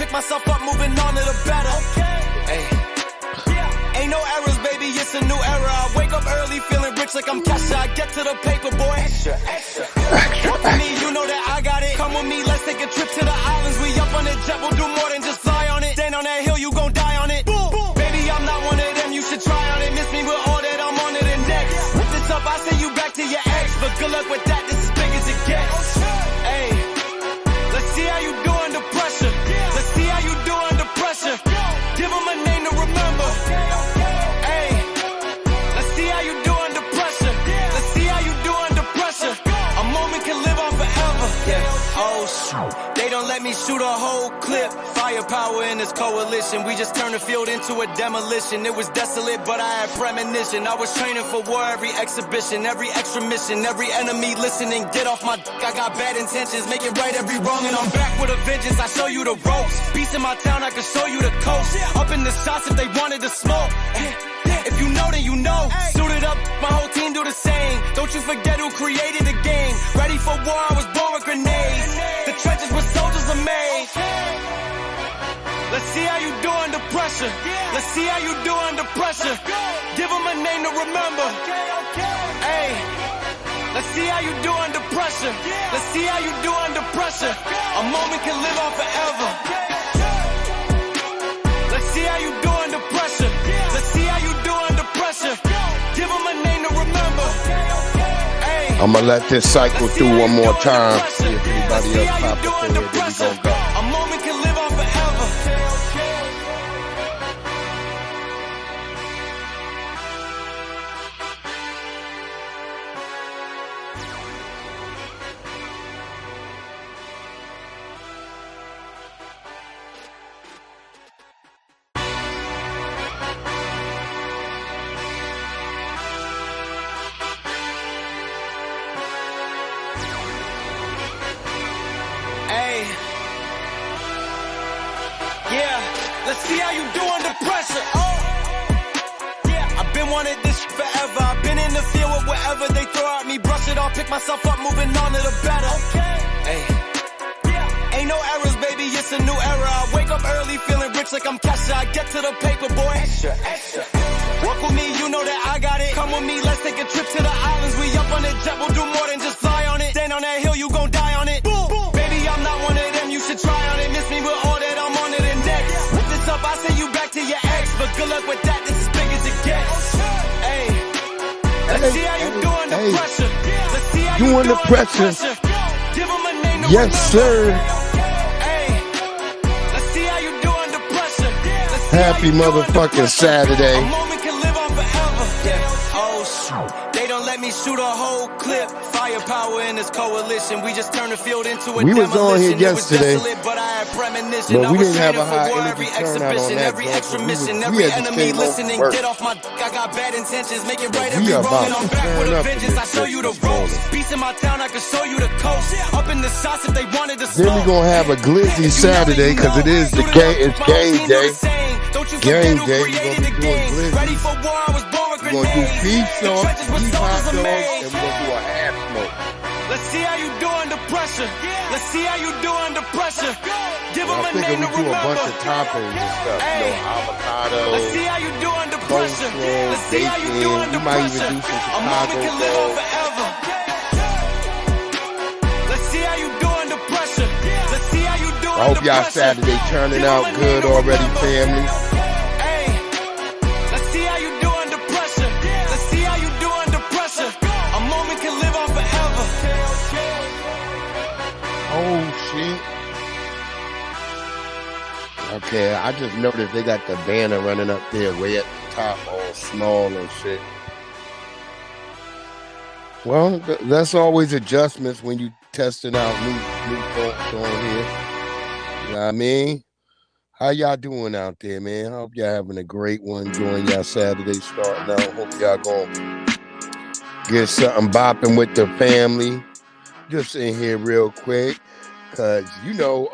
pick myself up, moving on to the better. Hey. Ain't no errors, baby, it's a new era. I wake up early, feeling rich like I'm Kesha. I get to the paper, boy. Extra. Work for me, you know that I got it. Come with me, let's take a trip to the islands. We up on the jet, we'll do more than just fly on it. Stand on that hill, you gon' die on it. Boom. Baby, I'm not one of them, you should try on it. Miss me with all that, I'm on to the next. Whip this up, I send you back to your ex. But good luck with that, this is big as it gets. Hey, let's see how you do under pressure. Let's see how you do under pressure. Give them a name to remember. Hey, let's see how you do under pressure. Let's see how you do under pressure. A moment can live on forever. Yeah. Oh shoot, they don't let me shoot a whole clip. Firepower in this coalition. We just turned the field into a demolition. It was desolate, but I had premonition. I was training for war, every exhibition, every extra mission, every enemy listening. Get off my dick, I got bad intentions. Make it right every wrong, and I'm back with a vengeance. I show you the ropes. Peace in my town, I can show you the coast. Up in the shots if they wanted to smoke. If you know, then you know. Suited up, my whole team do the same. Don't you forget who created the game. Ready for war, I was born with grenades. The trenches where soldiers are made. Let's see how you do under pressure. Let's see how you do under pressure. Give them a name to remember. Hey, let's see how you do under pressure. Let's see how you do under pressure. A moment can live on forever. Let's see how you do under pressure. Let's see how you do under pressure. Give them a name to remember. Hey, I'm gonna let this cycle through one more time. See if anybody else pops up in here, then we gonna go. A moment can live on forever. Let's see how you do under pressure. I've been wanting this forever. I've been in the field with whatever they throw at me. Brush it off, pick myself up, moving on to the better. Hey. Ain't no errors, baby, it's a new era. I wake up early, feeling rich like I'm Kesha. I get to the paper, boy. Extra. Work with me, you know that I got it. Come with me, let's take a trip to the islands. We up on the jet, we'll do more than just fly on it. Stand on that hill, you gon' die on it. Boom. Baby, I'm not one of them, you should try on it. Miss me with all that, I'm on to the next. Whip this up, I send you back to your ex. But good luck with that, this is big as it gets. Hey, let's see how you do under pressure. Let's see how you do under pressure. Give them a name to yes, sir. Happy motherfucking Saturday. A moment can live on forever. Yeah. Oh shoot, they don't let me shoot a whole clip. Firepower in this coalition. We just turned the field into a demolition. We was on here yesterday, desolate, but I had premonition. but we didn't have a high energy every turnout on exhibition, that. every extra We mission, had every just enemy came off listening. work. Get off my dick, I got bad intentions. Make it right We every are wrong, about and I'm to back turn with a up in vengeance. I this show bitch you the this ropes. morning. Peace in my town, I can show you the coast. Up in the shots if they wanted to smoke. Then we gonna have a glizzy Saturday because it is the game. It's game day. Game day. We're gonna be doing glizzy. We're gonna do beef sauce, beef hot dogs, and we're gonna do a half smoke. Let's see how you do under pressure. Let's see how you do under pressure. Give them I a figure name we to do a bunch remember. of toppings and stuff. You know, avocado, Let's see how you do under pressure. coleslaw, Let's see how you do bacon. under We might pressure. even do some A moment Chicago can live on rolls. forever. Let's see how you do under pressure. Let's see how you do I under hope y'all pressure. Saturday turning Give out them a good name to already, remember. family. Hey, let's see how you do under pressure. Let's see how you do under pressure. A moment can live on forever. Oh shit. Okay, I just noticed they got the banner running up there way at the top, all small and shit. Well, that's always adjustments when you testing out new folks on here. You know what I mean? How y'all doing out there, man? Hope y'all having a great one. Enjoying y'all Saturday starting out. Hope y'all gonna get something bopping with the family. Just in here real quick. Cause you know,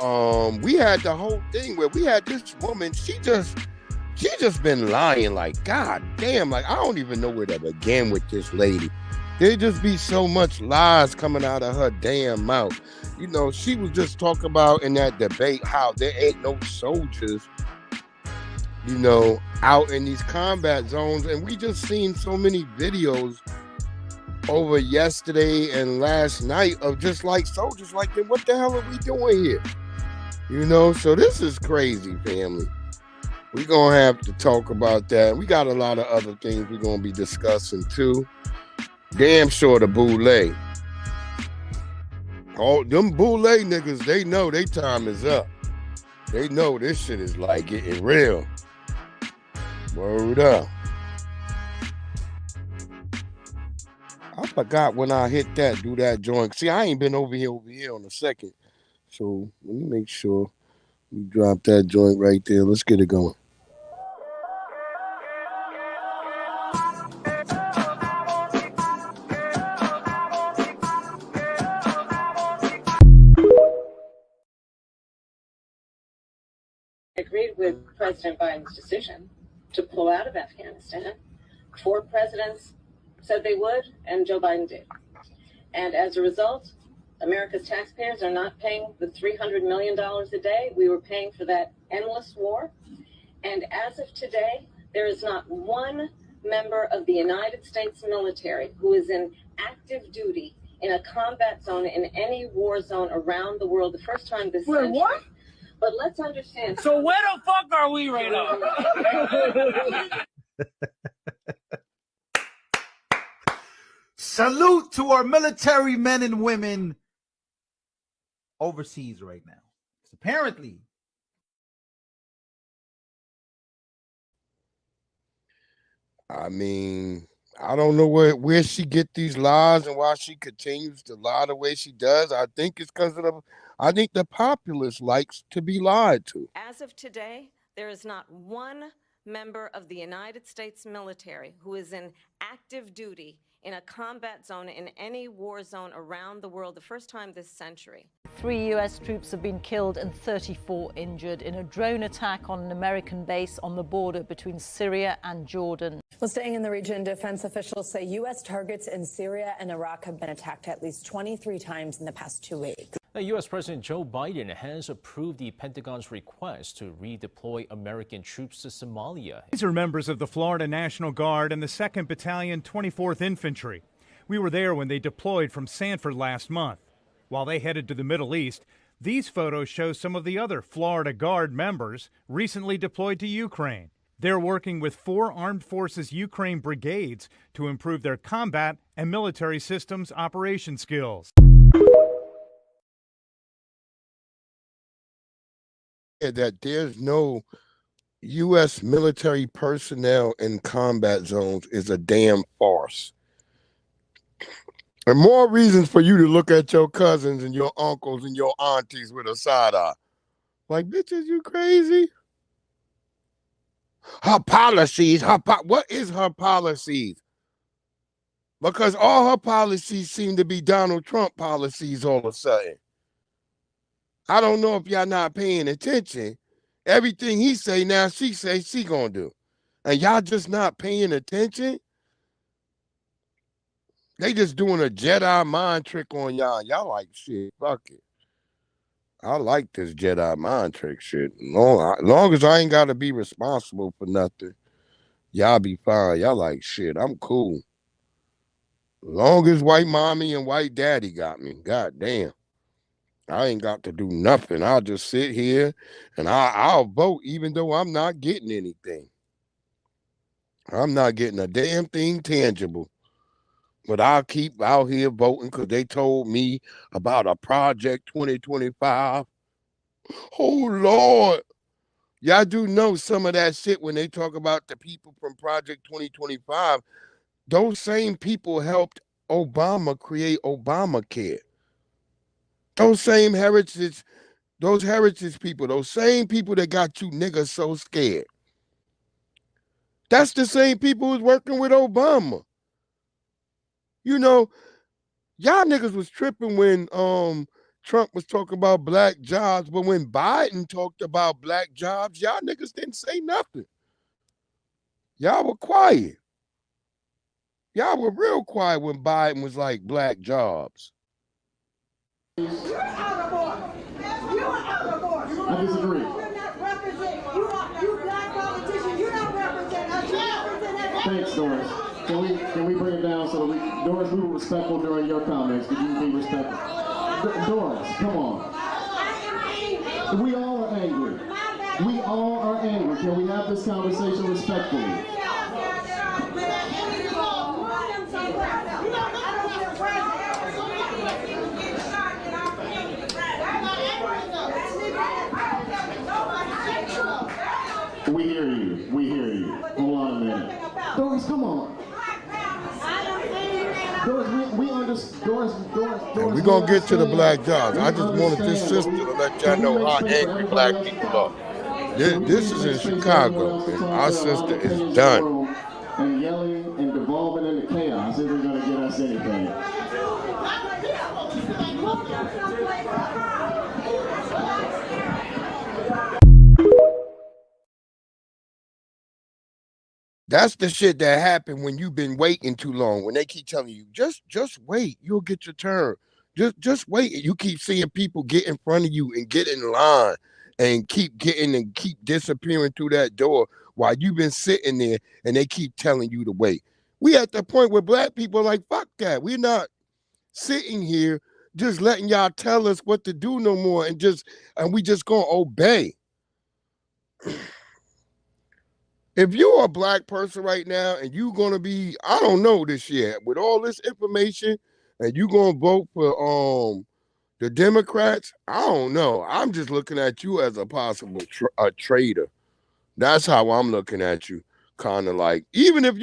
we had the whole thing where we had this woman, she just been lying like, God damn, like I don't even know where to begin with this lady. There just be so much lies coming out of her damn mouth. You know, she was just talking about in that debate how there ain't no soldiers, you know, out in these combat zones. And we just seen so many videos over yesterday and last night of just like soldiers. Like, then what the hell are we doing here? You know, so this is crazy, family. We're going to have to talk about that. We got a lot of other things we're going to be discussing too. Damn sure the Boule. All them Boule niggas, they know their time is up. They know this shit is like getting real. Word up. I forgot when I hit that, do that joint. See, I ain't been over here on a second. So let me make sure we drop that joint right there. Let's get it going. Agreed with President Biden's decision to pull out of Afghanistan. 4 presidents said they would, and Joe Biden did. And as a result, America's taxpayers are not paying the $300 million a day we were paying for that endless war. And as of today, there is not one member of the United States military who is in active duty in a combat zone in any war zone around the world. The first time this century. What? But let's understand. So where the fuck are we right now? Salute to our military men and women overseas right now. Apparently. I mean, I don't know where she get these lies and why she continues to lie the way she does. I think it's because of I think the populace likes to be lied to. As of today, there is not one member of the United States military who is in active duty in a combat zone in any war zone around the world, the first time this century. 3 U.S. troops have been killed and 34 injured in a drone attack on an American base on the border between Syria and Jordan. Well, staying in the region, defense officials say U.S. targets in Syria and Iraq have been attacked at least 23 times in the past 2 weeks. Now, U.S. President Joe Biden has approved the Pentagon's request to redeploy American troops to Somalia. These are members of the Florida National Guard and the 2nd Battalion, 24th Infantry. We were there when they deployed from Sanford last month. While they headed to the Middle East, these photos show some of the other Florida Guard members recently deployed to Ukraine. They're working with 4 Armed Forces Ukraine brigades to improve their combat and military systems operation skills. That there's no U.S. military personnel in combat zones is a damn farce. And more reasons for you to look at your cousins and your uncles and your aunties with a side eye. Like, bitches, you crazy? Her policies, what is her policies? Because all her policies seem to be Donald Trump policies all of a sudden. I don't know if y'all not paying attention. Everything he say now, she say she gonna do. And y'all just not paying attention? They just doing a Jedi mind trick on y'all. Y'all like, shit, fuck it. I like this Jedi mind trick shit. Long as I ain't got to be responsible for nothing, y'all be fine. Y'all like, shit, I'm cool. Long as white mommy and white daddy got me. God damn. I ain't got to do nothing. I'll just sit here and I'll vote even though I'm not getting anything. I'm not getting a damn thing tangible. But I'll keep out here voting because they told me about a Project 2025. Oh, Lord. Y'all do know some of that shit when they talk about the people from Project 2025. Those same people helped Obama create Obamacare. Those same heritage people, those same people that got you niggas so scared. That's the same people who's working with Obama. You know, y'all niggas was tripping when Trump was talking about black jobs, but when Biden talked about black jobs, y'all niggas didn't say nothing. Y'all were quiet. Y'all were real quiet when Biden was like black jobs. You're out of order. You are out of order. I disagree. You're not representing. You black politicians. You don't represent us. You represent everybody. Thanks, Doris. Can we bring it down so that Doris, we were respectful during your comments. Could you be respectful? Doris, come on. We all are angry. We all are angry. Can we have this conversation respectfully? We hear you. We hear you. Hold on a minute. Doris, come on. Doris, we understand. Doris. We're going to get to the black jobs. I just wanted this sister to let y'all know how angry black people are. This is in Chicago, and our sister is done. And yelling and devolving into chaos isn't going to get us anything. That's the shit that happened when you've been waiting too long. When they keep telling you, just wait, you'll get your turn. Just wait. You keep seeing people get in front of you and get in line and keep getting and keep disappearing through that door while you've been sitting there and they keep telling you to wait. We at the point where black people are like, fuck that. We're not sitting here just letting y'all tell us what to do no more and we just gonna obey. If you're a black person right now and you're going to be, I don't know this year, with all this information and you're going to vote for the Democrats, I don't know. I'm just looking at you as a possible traitor. That's how I'm looking at you. Kind of like, even if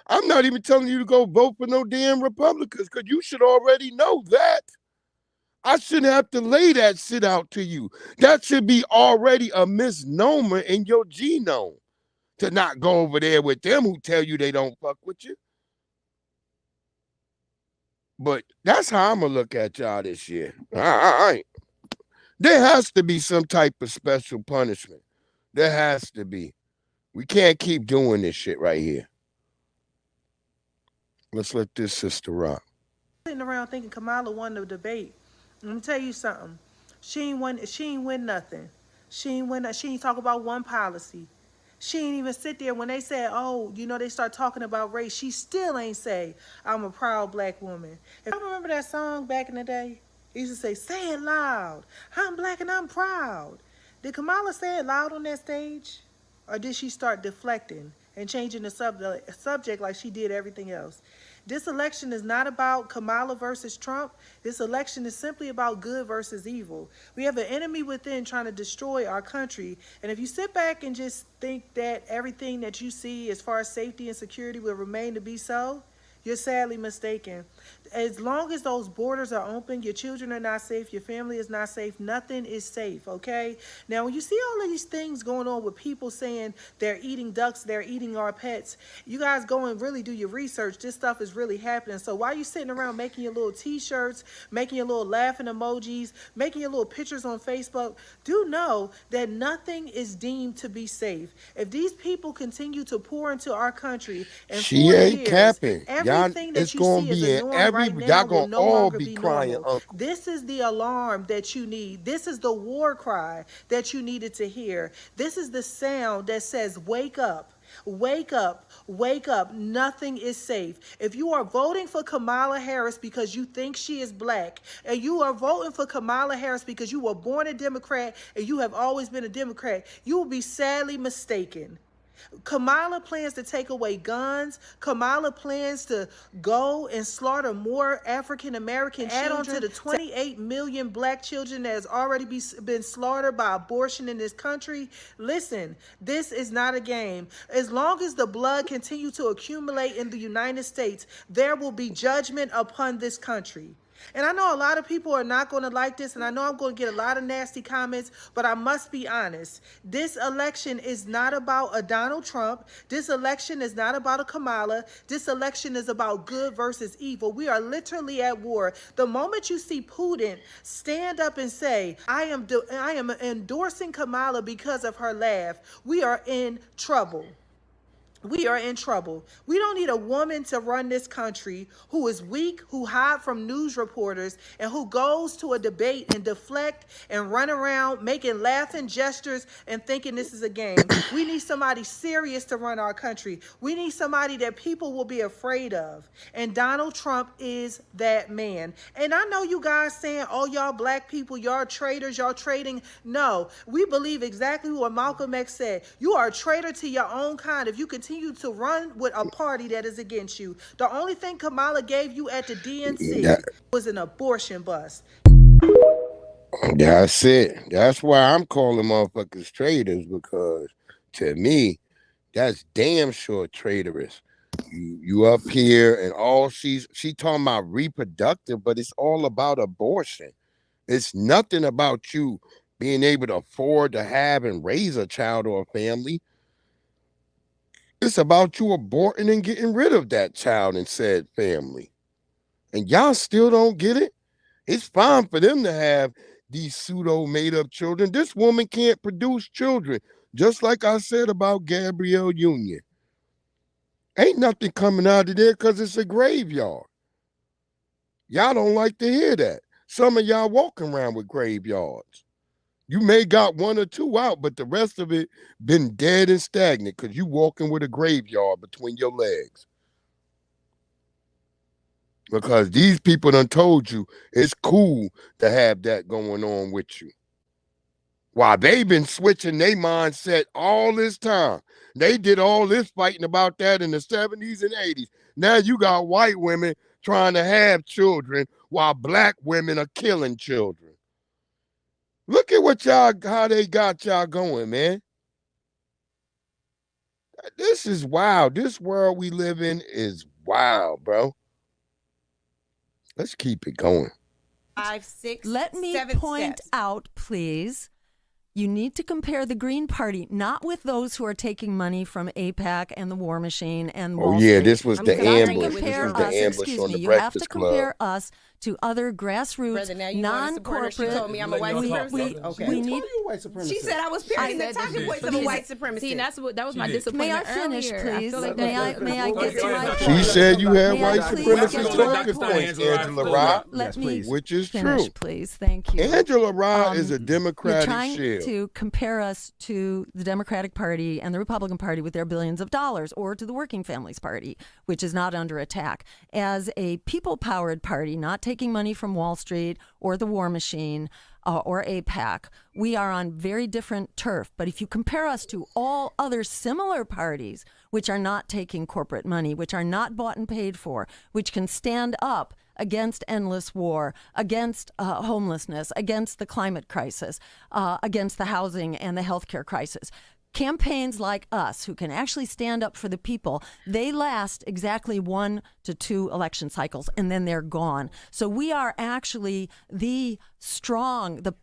I'm not even telling you to go vote for no damn Republicans because you should already know that. I shouldn't have to lay that shit out to you. That should be already a misnomer in your genome. To not go over there with them who tell you they don't fuck with you. But that's how I'm going to look at y'all this year. There has to be some type of special punishment. There has to be. We can't keep doing this shit right here. Let's let this sister rock. Sitting around thinking Kamala won the debate. Let me tell you something. She ain't win nothing. She ain't talk about one policy. She ain't even sit there when they said, oh, they start talking about race. She still ain't say, I'm a proud black woman. If I remember that song back in the day, it used to say it loud. I'm black and I'm proud. Did Kamala say it loud on that stage? Or did she start deflecting and changing the subject like she did everything else? This election is not about Kamala versus Trump. This election is simply about good versus evil. We have an enemy within trying to destroy our country. And if you sit back and just think that everything that you see as far as safety and security will remain to be so, you're sadly mistaken. As long as those borders are open, your children are not safe, your family is not safe, nothing is safe, okay? Now, when you see all of these things going on with people saying they're eating ducks, they're eating our pets, you guys go and really do your research. This stuff is really happening. So while you're sitting around making your little t-shirts, making your little laughing emojis, making your little pictures on Facebook, do know that nothing is deemed to be safe. If these people continue to pour into our country and she ain't years, capping. everything that you see is a norm right now will no longer be normal. This is the alarm that you need. This is the war cry that you needed to hear. This is the sound that says, wake up. Wake up, wake up. Nothing is safe. If you are voting for Kamala Harris because you think she is black, and you are voting for Kamala Harris because you were born a Democrat and you have always been a Democrat, you will be sadly mistaken. Kamala plans to take away guns. Kamala plans to go and slaughter more African American children. Add on to the 28 million black children that has already been slaughtered by abortion in this country. Listen, this is not a game. As long as the blood continues to accumulate in the United States, there will be judgment upon this country. And I know a lot of people are not going to like this, and I know I'm going to get a lot of nasty comments, but I must be honest. This election is not about a Donald Trump. This election is not about a Kamala. This election is about good versus evil. We are literally at war. The moment you see Putin stand up and say, I am endorsing Kamala because of her laugh, we are in trouble. we are in trouble. We don't need a woman to run this country who is weak, who hide from news reporters, and who goes to a debate and deflect and run around making laughing gestures and thinking this is a game. We need somebody serious to run our country. We need somebody that people will be afraid of. And Donald Trump is that man. And I know you guys saying, oh, y'all black people, y'all traitors, y'all trading. No, we believe exactly what Malcolm X said. You are a traitor to your own kind if you continue to run with a party that is against you. The only thing Kamala gave you at the DNC was an abortion bus. That's it. That's why I'm calling motherfuckers traitors, because to me, that's damn sure traitorous. You up here and all she talking about reproductive, but it's all about abortion. It's nothing about you being able to afford to have and raise a child or a family. It's about you aborting and getting rid of that child and said family. And y'all still don't get it? It's fine for them to have these pseudo made-up children. This woman can't produce children, just like I said about Gabrielle Union. Ain't nothing coming out of there because it's a graveyard. Y'all don't like to hear that. Some of y'all walking around with graveyards. You may got one or two out, but the rest of it been dead and stagnant because you walking with a graveyard between your legs. Because these people done told you it's cool to have that going on with you. While they been switching their mindset all this time. They did all this fighting about that in the 70s and 80s. Now you got white women trying to have children while black women are killing children. Look at what how they got y'all going, man. This is wild. This world we live in is wild, bro. Let's keep it going. 5, 6, Let me 7 point steps. out, please, you need to compare the Green Party, not with those who are taking money from AIPAC and the War Machine and Wall Street. This was the ambush. This was the ambush on the You have to Breakfast Club. compare us to other grassroots, non-corporate. She told me I'm a white supremacist. We need. She said I was parroting the talking points of a white supremacist. See, that was my disappointment. May I finish, earlier. please? Like May I get to my point? She said you had white supremacist talking points, Angela Rye, Let me which is finish, true. Please. Thank you. Angela Rye is a You're Democratic trying shield. to compare us to the Democratic Party and the Republican Party with their billions of dollars, or to the Working Families Party, which is not under attack. As a people-powered party, not taking money from Wall Street or the War Machine or AIPAC, we are on very different turf. But if you compare us to all other similar parties, which are not taking corporate money, which are not bought and paid for, which can stand up against endless war, against homelessness, against the climate crisis, against the housing and the healthcare crisis. Campaigns like us, who can actually stand up for the people, they last exactly 1 to 2 election cycles, and then they're gone. So we are actually the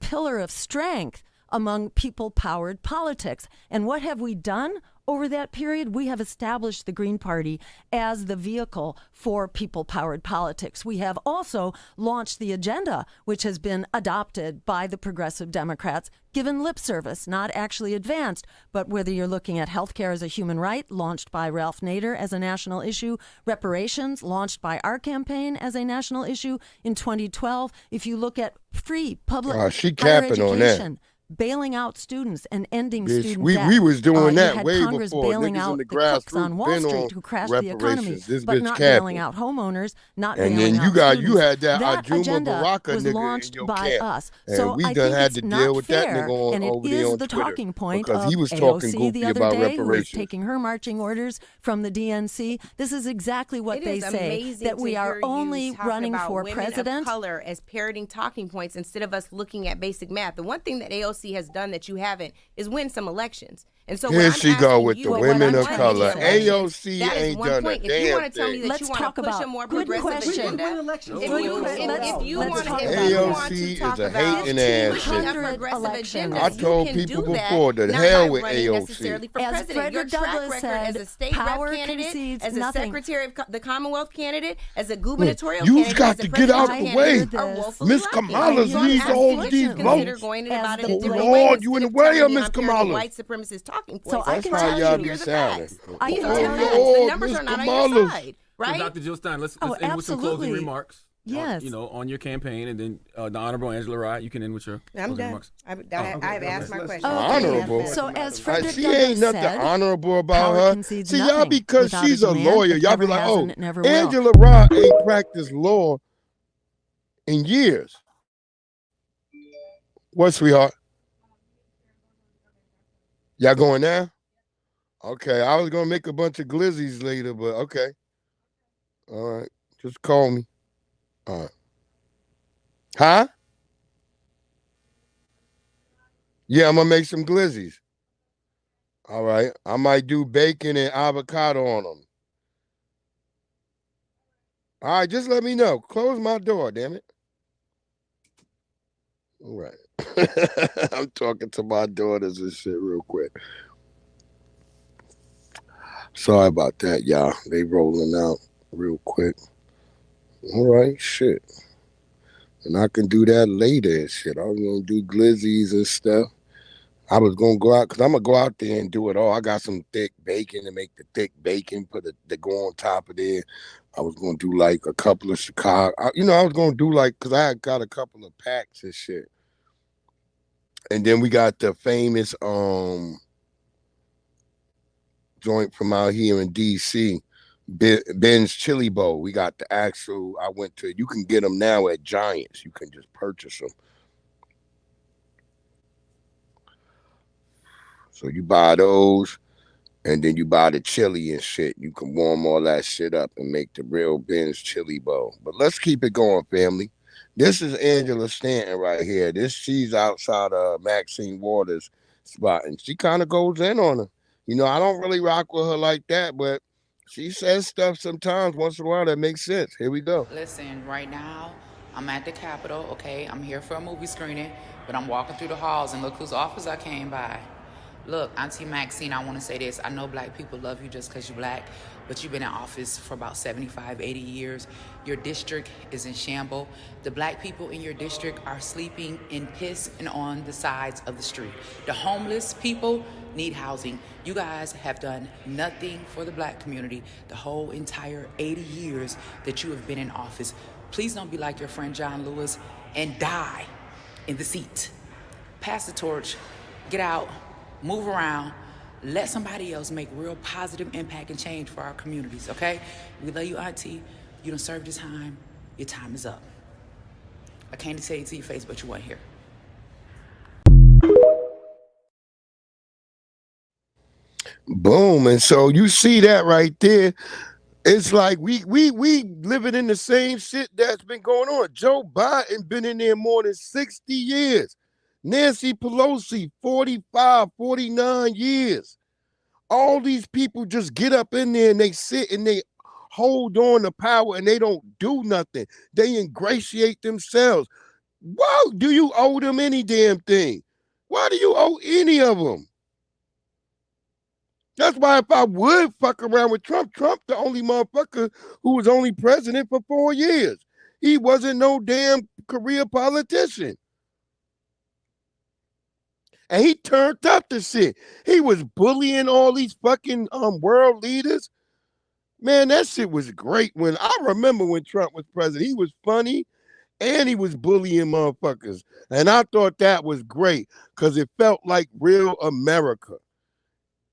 pillar of strength among people-powered politics. And what have we done over that period? We have established the Green Party as the vehicle for people-powered politics. We have also launched the agenda, which has been adopted by the progressive Democrats, given lip service, not actually advanced. But whether you're looking at healthcare as a human right, launched by Ralph Nader as a national issue, reparations, launched by our campaign as a national issue in 2012. If you look at free public higher education, bailing out students and ending student debt. We was doing that you had way Congress before. bailing Niggas out in the cooks on Wall Street who crashed the economy, but not bailing out homeowners, not bailing out students. You had that Ajuma agenda Baraka was nigga launched in your by camp. us. And So we I done think had it's to deal not with fair, that nigga and it over there is on the Twitter talking point because of he was talking AOC goofy the other about day, who was reparations. taking her marching orders from the DNC. This is exactly what It they is say, amazing that we to are hear you only talk running about for women president. of color as parroting talking points instead of us looking at basic math. The one thing that AOC has done that you haven't is win some elections. And so Here she go with the women of color. AOC ain't done a damn thing. If you want to tell me that Let's you want talk to push about a more good progressive agenda, questions. if you want to AOC talk is a about hating ass pushing a shit. progressive agenda, I told you can people do that, before to not hell by with running AOC. necessarily for As president. Your Frederick track Douglass record said, as a state power rep candidate, concedes as a nothing. secretary of the Commonwealth candidate, as a gubernatorial You've candidate, got as a to get out presidential the way. candidate are woefully Miss lacking. Kamala's So I'm needs asking all that these you consider votes. going about it a Oh, different Lord, way you in the instead of way telling of me Miss I'm parroting Kamala. white supremacist talking talking points. So I That's can how tell y'all you be Here are the sounding. facts. I These can are the tell you- facts. The Oh, numbers Miss are not on Kamala's. your side, So right? Dr. Jill Stein, let's Oh, end with some closing absolutely. remarks. Yes. On your campaign, and then the Honorable Angela Rye, you can end with your I'm closing done. remarks. I've asked my question. Honorable. So as Frederick She Douglass ain't nothing said, honorable about power her. concedes See, y'all, nothing because without a she's a demand. lawyer, It y'all never be like, has oh, and it never will. Angela Rye ain't practiced law in years. What, sweetheart? Y'all going now? Okay, I was gonna make a bunch of glizzies later, but okay. All right, just call me. All right. Huh? Yeah, I'm gonna make some glizzies. All right, I might do bacon and avocado on them. All right, just let me know. Close my door, damn it. All right. I'm talking to my daughters and shit real quick. Sorry about that, y'all. They rolling out real quick. All right, shit. And I can do that later and shit. I was gonna do glizzies and stuff. I was gonna go out because I'm gonna go out there and do it all. I got some thick bacon to make the thick bacon, put the go on top of there. I was gonna do like a couple of Chicago. I was gonna do like because I had got a couple of packs and shit. And then we got the famous joint from out here in DC, Ben's Chili Bowl. We got the actual. I went to. You can get them now at Giants. You can just purchase them. So you buy those, and then you buy the chili and shit. You can warm all that shit up and make the real Ben's Chili Bowl. But let's keep it going, family. This is Angela Stanton right here. She's outside of Maxine Waters' spot, and she kind of goes in on her. I don't really rock with her like that, but she says stuff sometimes once in a while that makes sense. Here we go. Listen, right now, I'm at the Capitol, okay? I'm here for a movie screening, but I'm walking through the halls, and look whose office I came by. Look, Auntie Maxine, I want to say this. I know black people love you just because you're black, but you've been in office for about 75, 80 years. Your district is in shambles. The black people in your district are sleeping in piss and on the sides of the street. The homeless people need housing. You guys have done nothing for the black community the whole entire 80 years that you have been in office. Please don't be like your friend John Lewis and die in the seat. Pass the torch, get out, move around, let somebody else make real positive impact and change for our communities, okay? We love you, Auntie. You done served your time. Your time is up. I can't say it to your face, but you weren't here. Boom. And so you see that right there. It's like we living in the same shit that's been going on. Joe Biden been in there more than 60 years. Nancy Pelosi, 45, 49 years. All these people just get up in there and they sit and they hold on to power and they don't do nothing. They ingratiate themselves. Why do you owe them any damn thing? Why do you owe any of them? That's why if I would fuck around with Trump the only motherfucker who was only president for 4 years. He wasn't no damn career politician. And he turned up the shit. He was bullying all these fucking world leaders. Man, that shit was great. When I remember when Trump was president, he was funny and he was bullying motherfuckers. And I thought that was great because it felt like real America.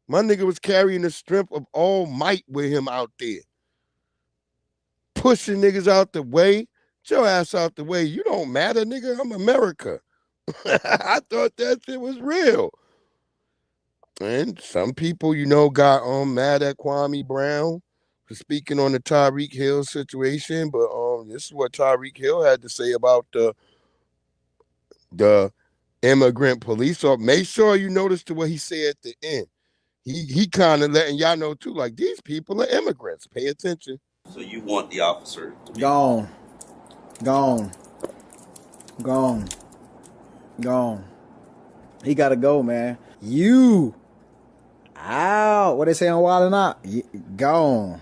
My nigga was carrying the strength of all might with him out there. Pushing niggas out the way. Get your ass out the way. You don't matter, nigga. I'm America. I thought that shit was real. And some people, got mad at Kwame Brown for speaking on the Tyreek Hill situation. But this is what Tyreek Hill had to say about the immigrant police. So make sure you notice to what he said at the end. He kind of letting y'all know too, like these people are immigrants. Pay attention. So you want the officer to be Gone. He gotta go, man. You out. What they say on Wild and Out? Gone.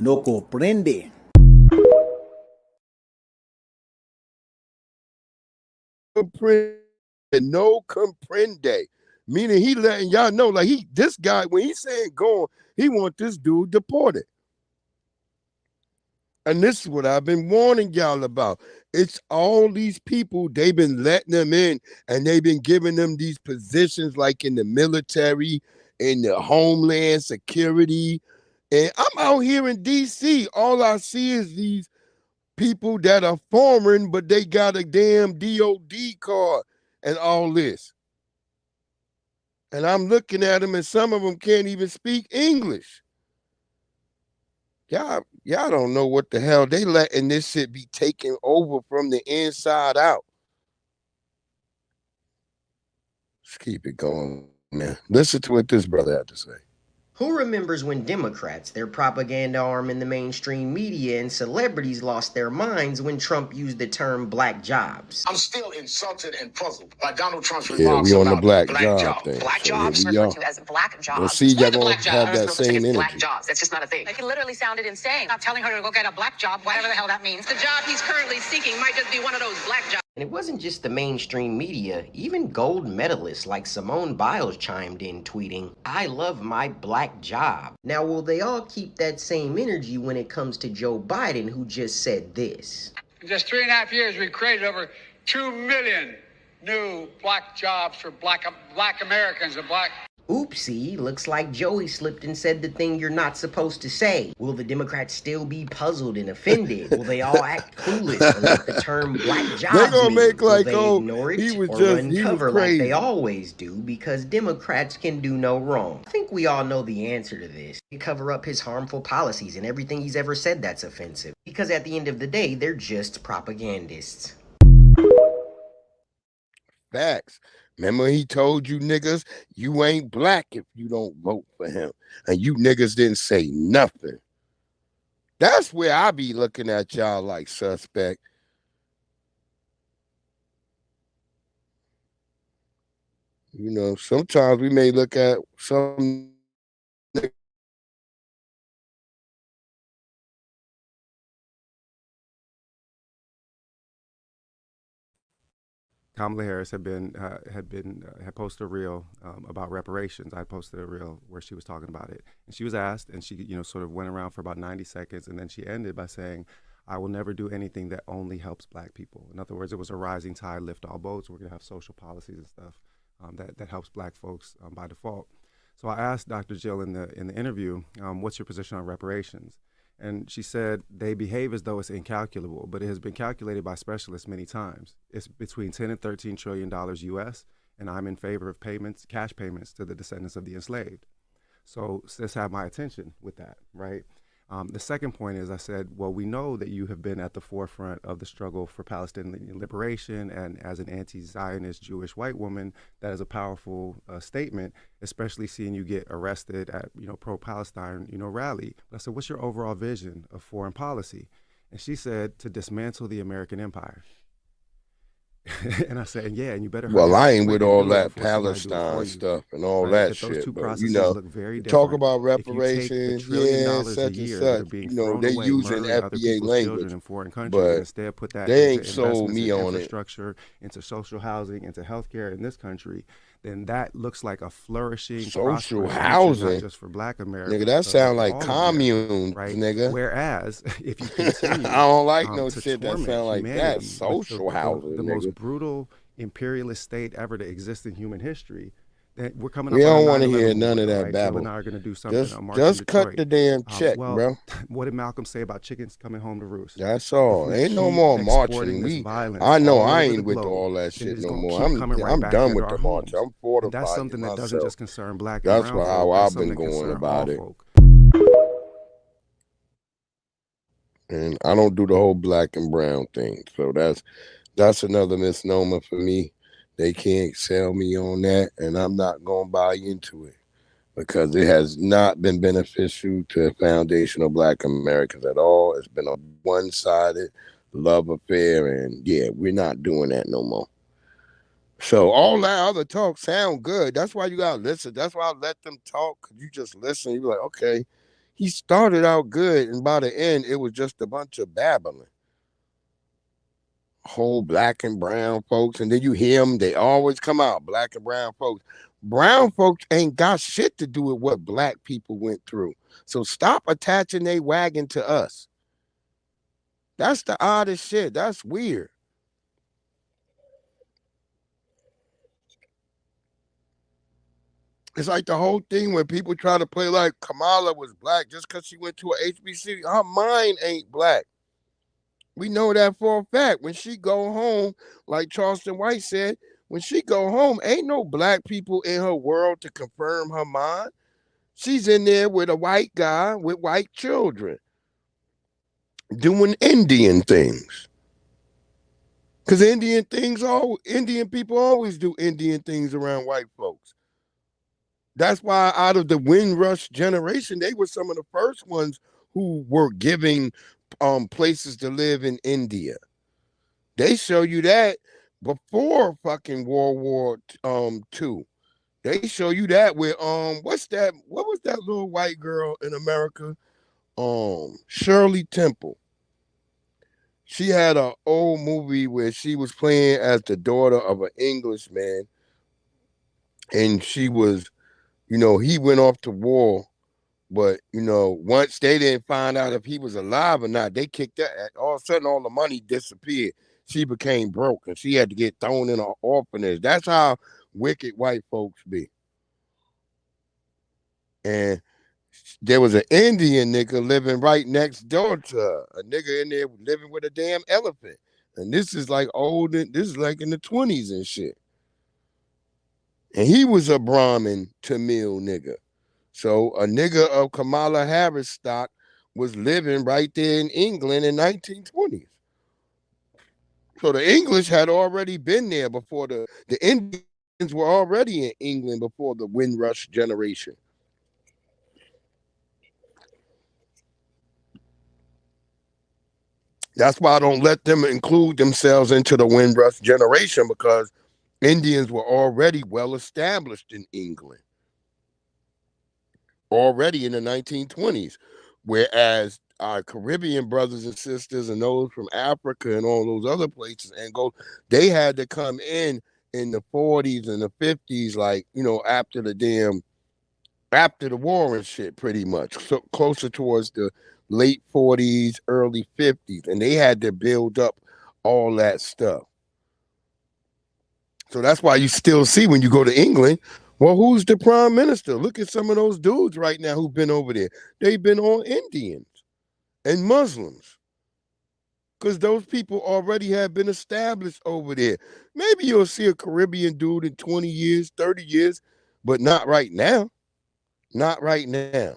No comprende. no comprende, meaning he letting y'all know, like this guy, when he's saying go on, he want this dude deported. And this is what I've been warning y'all about. It's all these people, they've been letting them in, and they've been giving them these positions like in the military, in the Homeland Security. And I'm out here in D.C. All I see is these people that are foreign, but they got a damn DOD card and all this. And I'm looking at them, and some of them can't even speak English. Y'all don't know what the hell they letting this shit be taken over from the inside out. Let's keep it going, man. Listen to what this brother had to say. Who remembers when Democrats, their propaganda arm in the mainstream media, and celebrities lost their minds when Trump used the term black jobs? I'm still insulted and puzzled by Donald Trump's Yeah, remarks we on the about black job thing. Black So jobs here we referred are. to as black jobs. You'll see y'all gonna have that same energy. Black jobs. That's just not a thing. Like, it literally sounded insane. Not telling her to go get a black job, whatever the hell that means. The job he's currently seeking might just be one of those black jobs. And it wasn't just the mainstream media. Even gold medalists like Simone Biles chimed in, tweeting, "I love my black job." Now, will they all keep that same energy when it comes to Joe Biden, who just said this? In just 3.5 years, we created over 2 million new black jobs for black Americans and black... Oopsie, looks like Joey slipped and said the thing you're not supposed to say. Will the Democrats still be puzzled and offended? Will they all act clueless on what the term black jobs They gonna means? make like, Will they ignore it he was or just, run he cover was like crazy. they always do because Democrats can do no wrong? I think we all know the answer to this. They cover up his harmful policies and everything he's ever said that's offensive. Because at the end of the day, they're just propagandists. Facts. Remember he told you niggas, you ain't black if you don't vote for him. And you niggas didn't say nothing. That's where I be looking at y'all like suspect. You know, sometimes we may look at some Kamala Harris had posted a reel about reparations. I posted a reel where she was talking about it, and she was asked, and she sort of went around for about 90 seconds, and then she ended by saying, "I will never do anything that only helps black people." In other words, it was a rising tide lift all boats. We're gonna have social policies and stuff that helps black folks by default. So I asked Dr. Jill in the interview, "What's your position on reparations?" And she said, "They behave as though it's incalculable, but it has been calculated by specialists many times. It's between 10 and $13 trillion US, and I'm in favor of cash payments to the descendants of the enslaved." So sis had my attention with that, right? The second point is I said, well, we know that you have been at the forefront of the struggle for Palestinian liberation, and as an anti-Zionist Jewish white woman, that is a powerful statement, especially seeing you get arrested at, pro-Palestine, rally. But I said, what's your overall vision of foreign policy? And she said, to dismantle the American empire. And I said, yeah, and you better. Well, I ain't with all that Palestine stuff and all that shit. Those two But, processes look very different. Talk about reparations, yeah, such and such. They using FBA language, but instead put that they ain't into sold me on it. Infrastructure, into social housing, into healthcare in this country. Then that looks like a flourishing social housing, not just for Black America. Nigga, that sound like commune, right? Nigga. Whereas if you continue, I don't like no shit that sound like that. Social housing, the nigga. most brutal imperialist state ever to exist in human history. That we're coming. We up don't want to hear none of that right? babble. Jill and I are going to do something. Just cut the damn check, well, bro. What did Malcolm say about chickens coming home to roost? That's all. Ain't no more marching. I know I ain't with all that shit no more. I'm done with the march. I'm fortified. That's something that doesn't just concern Black. That's how I've been going about it. And I don't do the whole black and brown thing. So that's another misnomer for me. They can't sell me on that, and I'm not going to buy into it because it has not been beneficial to the foundation of Black Americans at all. It's been a one-sided love affair, and yeah, we're not doing that no more. So all that other talk sound good. That's why you got to listen. That's why I let them talk, because you just listen. You're like, okay, he started out good, and by the end, it was just a bunch of babbling. whole black and brown folks, and then you hear them, they always come out, black and brown folks. Brown folks ain't got shit to do with what black people went through. So stop attaching they wagon to us. That's the oddest shit. That's weird. It's like the whole thing when people try to play like Kamala was black just because she went to a HBCU. Her mind ain't black. We know that for a fact. When she go home, like Charleston White said, when she go home, ain't no black people in her world to confirm her mind. She's in there with a white guy with white children doing Indian things. Because Indian people always do Indian things around white folks. That's why out of the Windrush generation, they were some of the first ones who were giving places to live in India. They show you that before fucking World War II. They show you that with what was that little white girl in America? Shirley Temple. She had an old movie where she was playing as the daughter of an Englishman, and she was, he went off to war, but once they didn't find out if he was alive or not, they kicked that. All of a sudden, all the money disappeared. She became broke, and she had to get thrown in an orphanage. That's how wicked white folks be. And there was an Indian nigga living right next door to her. A nigga in there living with a damn elephant. And this is like this is like in the 20s and shit. And he was a Brahmin Tamil nigga. So a nigga of Kamala Harris stock was living right there in England in 1920s. So the English had already been there before the Indians were already in England before the Windrush generation. That's why I don't let them include themselves into the Windrush generation, because Indians were already well established in England, already in the 1920s, whereas our Caribbean brothers and sisters and those from Africa and all those other places they had to come in the 40s and the 50s, like, after the war and shit, pretty much. So closer towards the late 40s, early 50s, and they had to build up all that stuff. So that's why you still see when you go to England, well, who's the prime minister? Look at some of those dudes right now who've been over there. They've been all Indians and Muslims, because those people already have been established over there. Maybe you'll see a Caribbean dude in 20 years, 30 years, but not right now. Not right now.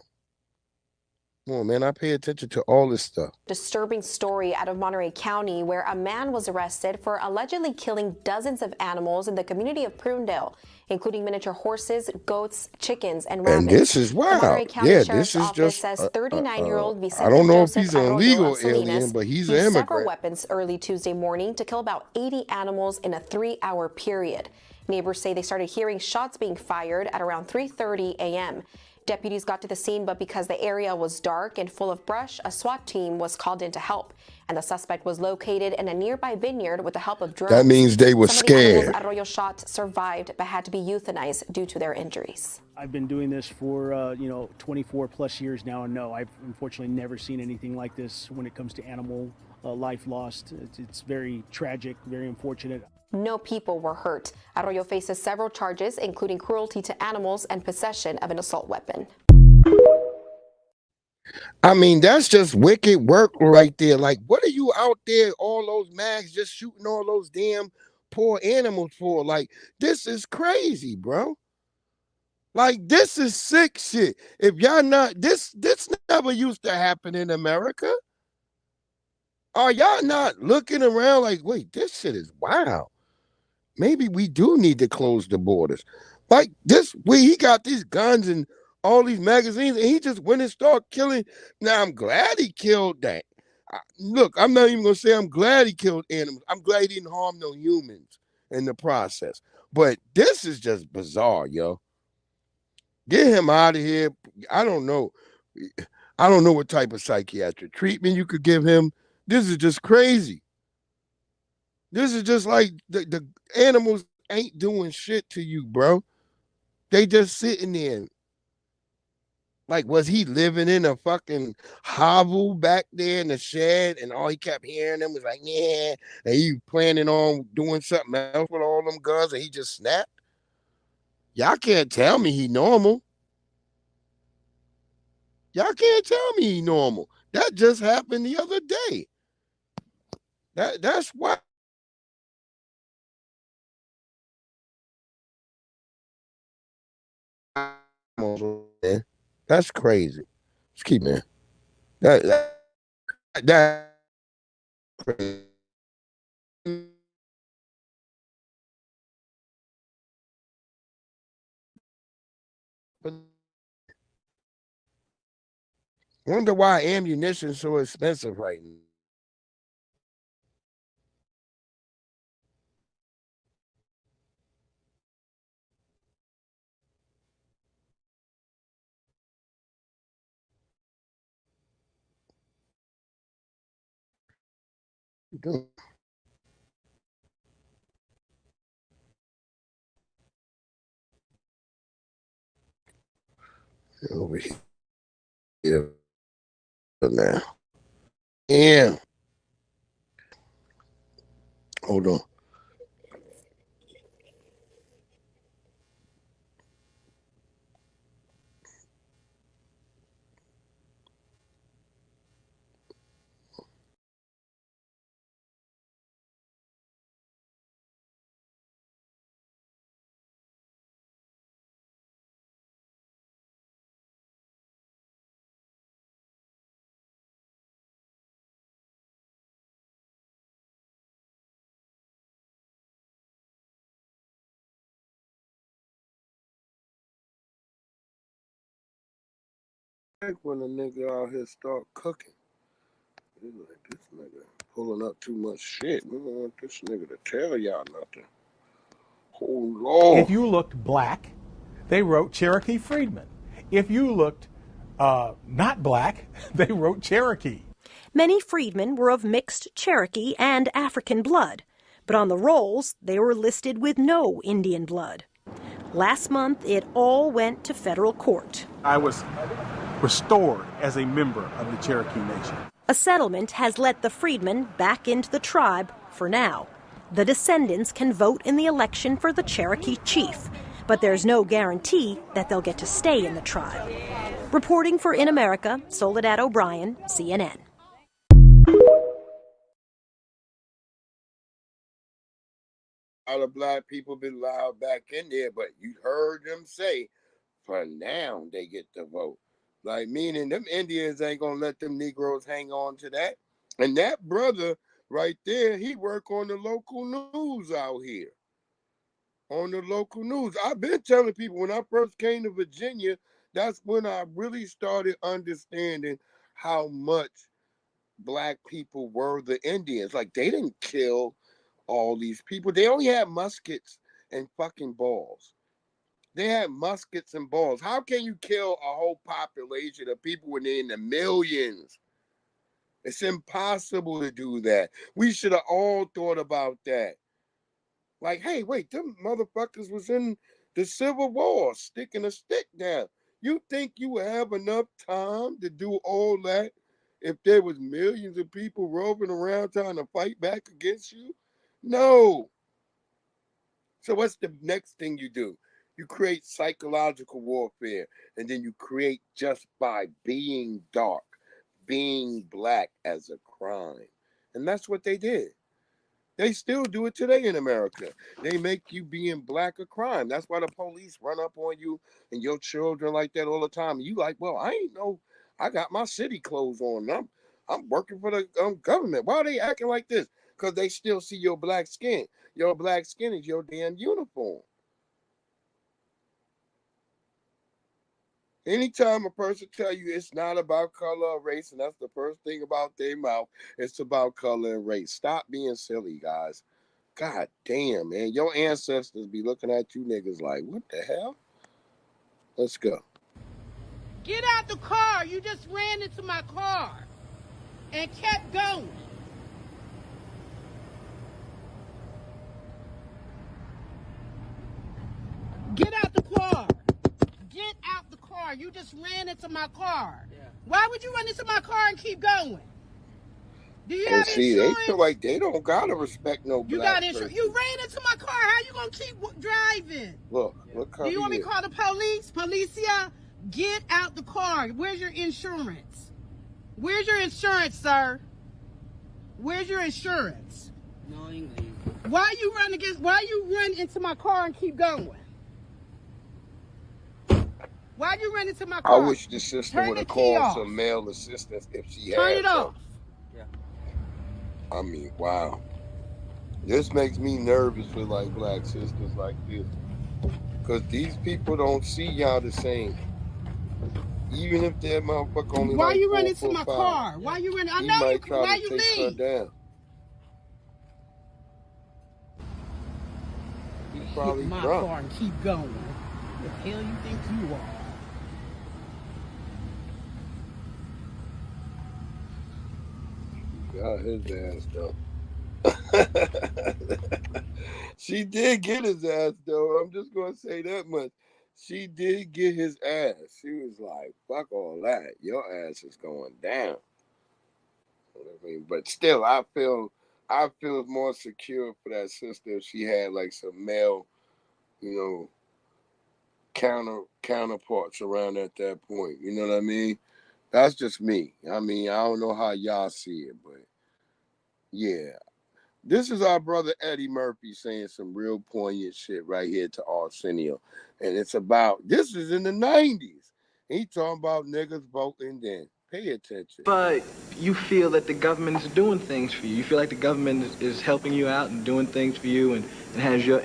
Come on, man, I pay attention to all this stuff. Disturbing story out of Monterey County, where a man was arrested for allegedly killing dozens of animals in the community of Prunedale, including miniature horses, goats, chickens, and rabbits. And this is wild. The Monterey County Sheriff's Office says 39-year-old Vicente I don't know if Joseph he's an Arroyo illegal of Salinas alien, but he's an used several immigrant. weapons early Tuesday morning to kill about 80 animals in a 3-hour period. Neighbors say they started hearing shots being fired at around 3:30 a.m. Deputies got to the scene, but because the area was dark and full of brush, a SWAT team was called in to help. And the suspect was located in a nearby vineyard with the help of drones. That means they were Some of the scared. animals Arroyo shot survived, but had to be euthanized due to their injuries. I've been doing this for 24 plus years now, and no, I've unfortunately never seen anything like this when it comes to animal life lost. It's very tragic, very unfortunate. No people were hurt. Arroyo faces several charges, including cruelty to animals and possession of an assault weapon. I mean, that's just wicked work right there. Like, what are you out there, all those mags, just shooting all those damn poor animals for? Like, this is crazy, bro. Like, this is sick shit. If y'all not, this never used to happen in America. Are y'all not looking around like, wait, this shit is wild? Maybe we do need to close the borders. Like this, he got these guns and all these magazines, and he just went and started killing. Now, I'm glad he killed that. Look, I'm not even going to say I'm glad he killed animals. I'm glad he didn't harm no humans in the process. But this is just bizarre, yo. Get him out of here. I don't know. I don't know what type of psychiatric treatment you could give him. This is just crazy. This is just like the animals ain't doing shit to you, bro. They just sitting there. Like, was he living in a fucking hovel back there in the shed, and all he kept hearing them was like, yeah, and he planning on doing something else with all them guns, and he just snapped? Y'all can't tell me he normal. Y'all can't tell me he normal. That just happened the other day. That's why. That's crazy. Just keep man. That crazy. Wonder why ammunition's so expensive right now. Over here now. Yeah. Hold on. Like when a nigga out here start cooking. He's like, this nigga pulling up too much shit. We don't want this nigga to tell y'all nothing. Oh, Lord. If you looked black, they wrote Cherokee Freedman. If you looked not black, they wrote Cherokee. Many freedmen were of mixed Cherokee and African blood, but on the rolls they were listed with no Indian blood. Last month, it all went to federal court. I was restored as a member of the Cherokee Nation. A settlement has let the freedmen back into the tribe for now. The descendants can vote in the election for the Cherokee chief, but there's no guarantee that they'll get to stay in the tribe. Reporting for In America, Soledad O'Brien, CNN. All the black people been allowed back in there, but you heard them say, for now they get to vote. Like, meaning them Indians ain't gonna let them Negroes hang on to that. And that brother right there, he work on the local news out here. On the local news. I've been telling people when I first came to Virginia, that's when I really started understanding how much black people were the Indians. Like, they didn't kill all these people. They only had muskets and fucking balls. They had muskets and balls. How can you kill a whole population of people when they're in the millions? It's impossible to do that. We should have all thought about that. Like, hey, wait, them motherfuckers was in the Civil War sticking a stick down. You think you would have enough time to do all that if there was millions of people roving around trying to fight back against you? No. So what's the next thing you do? You create psychological warfare, and then you create just by being dark, being black as a crime. And that's what they did. They still do it today in America. They make you being black a crime. That's why the police run up on you and your children like that all the time. You like, well, I ain't know. I got my city clothes on. I'm working for the government. Why are they acting like this? Because they still see your black skin. Your black skin is your damn uniform. Anytime a person tell you it's not about color or race, and that's the first thing about their mouth, it's about color and race. Stop being silly, guys. God damn, man. Your ancestors be looking at you niggas like, what the hell? Let's go. Get out the car. You just ran into my car and kept going. You just ran into my car. Yeah. Why would you run into my car and keep going? Do you And have see, insurance? they feel like they don't gotta respect no You black got insurance. person. You ran into my car. How you gonna keep driving? Look, look how Do you want me he to is. call the police? Policia, get out the car. Where's your insurance? Where's your insurance, sir? Where's your insurance? No English. Why you run into my car and keep going? Why you run into my car? I wish the sister would have called some male assistance if she had. Turn it off. Yeah. I mean, wow. This makes me nervous for like black sisters like this. Because these people don't see y'all the same. Even if that motherfucker only Why like you 4 run into foot my 5, car? Why you run? I he know might you. try Why to you take leave? her down. He's probably Hit my drunk. car and keep going. Who the hell you think you are? Got his ass though. She did get his ass though. I'm just gonna say that much. She did get his ass. She was like, "Fuck all that. Your ass is going down." I mean, but still, I feel more secure for that sister if she had like some male, counterparts around at that point. You know what I mean? That's just me. I mean, I don't know how y'all see it, but yeah. This is our brother Eddie Murphy saying some real poignant shit right here to Arsenio. And it's about, this is in the 90s. He talking about niggas voting then. Pay attention. But you feel that the government is doing things for you. You feel like the government is helping you out and doing things for you and has your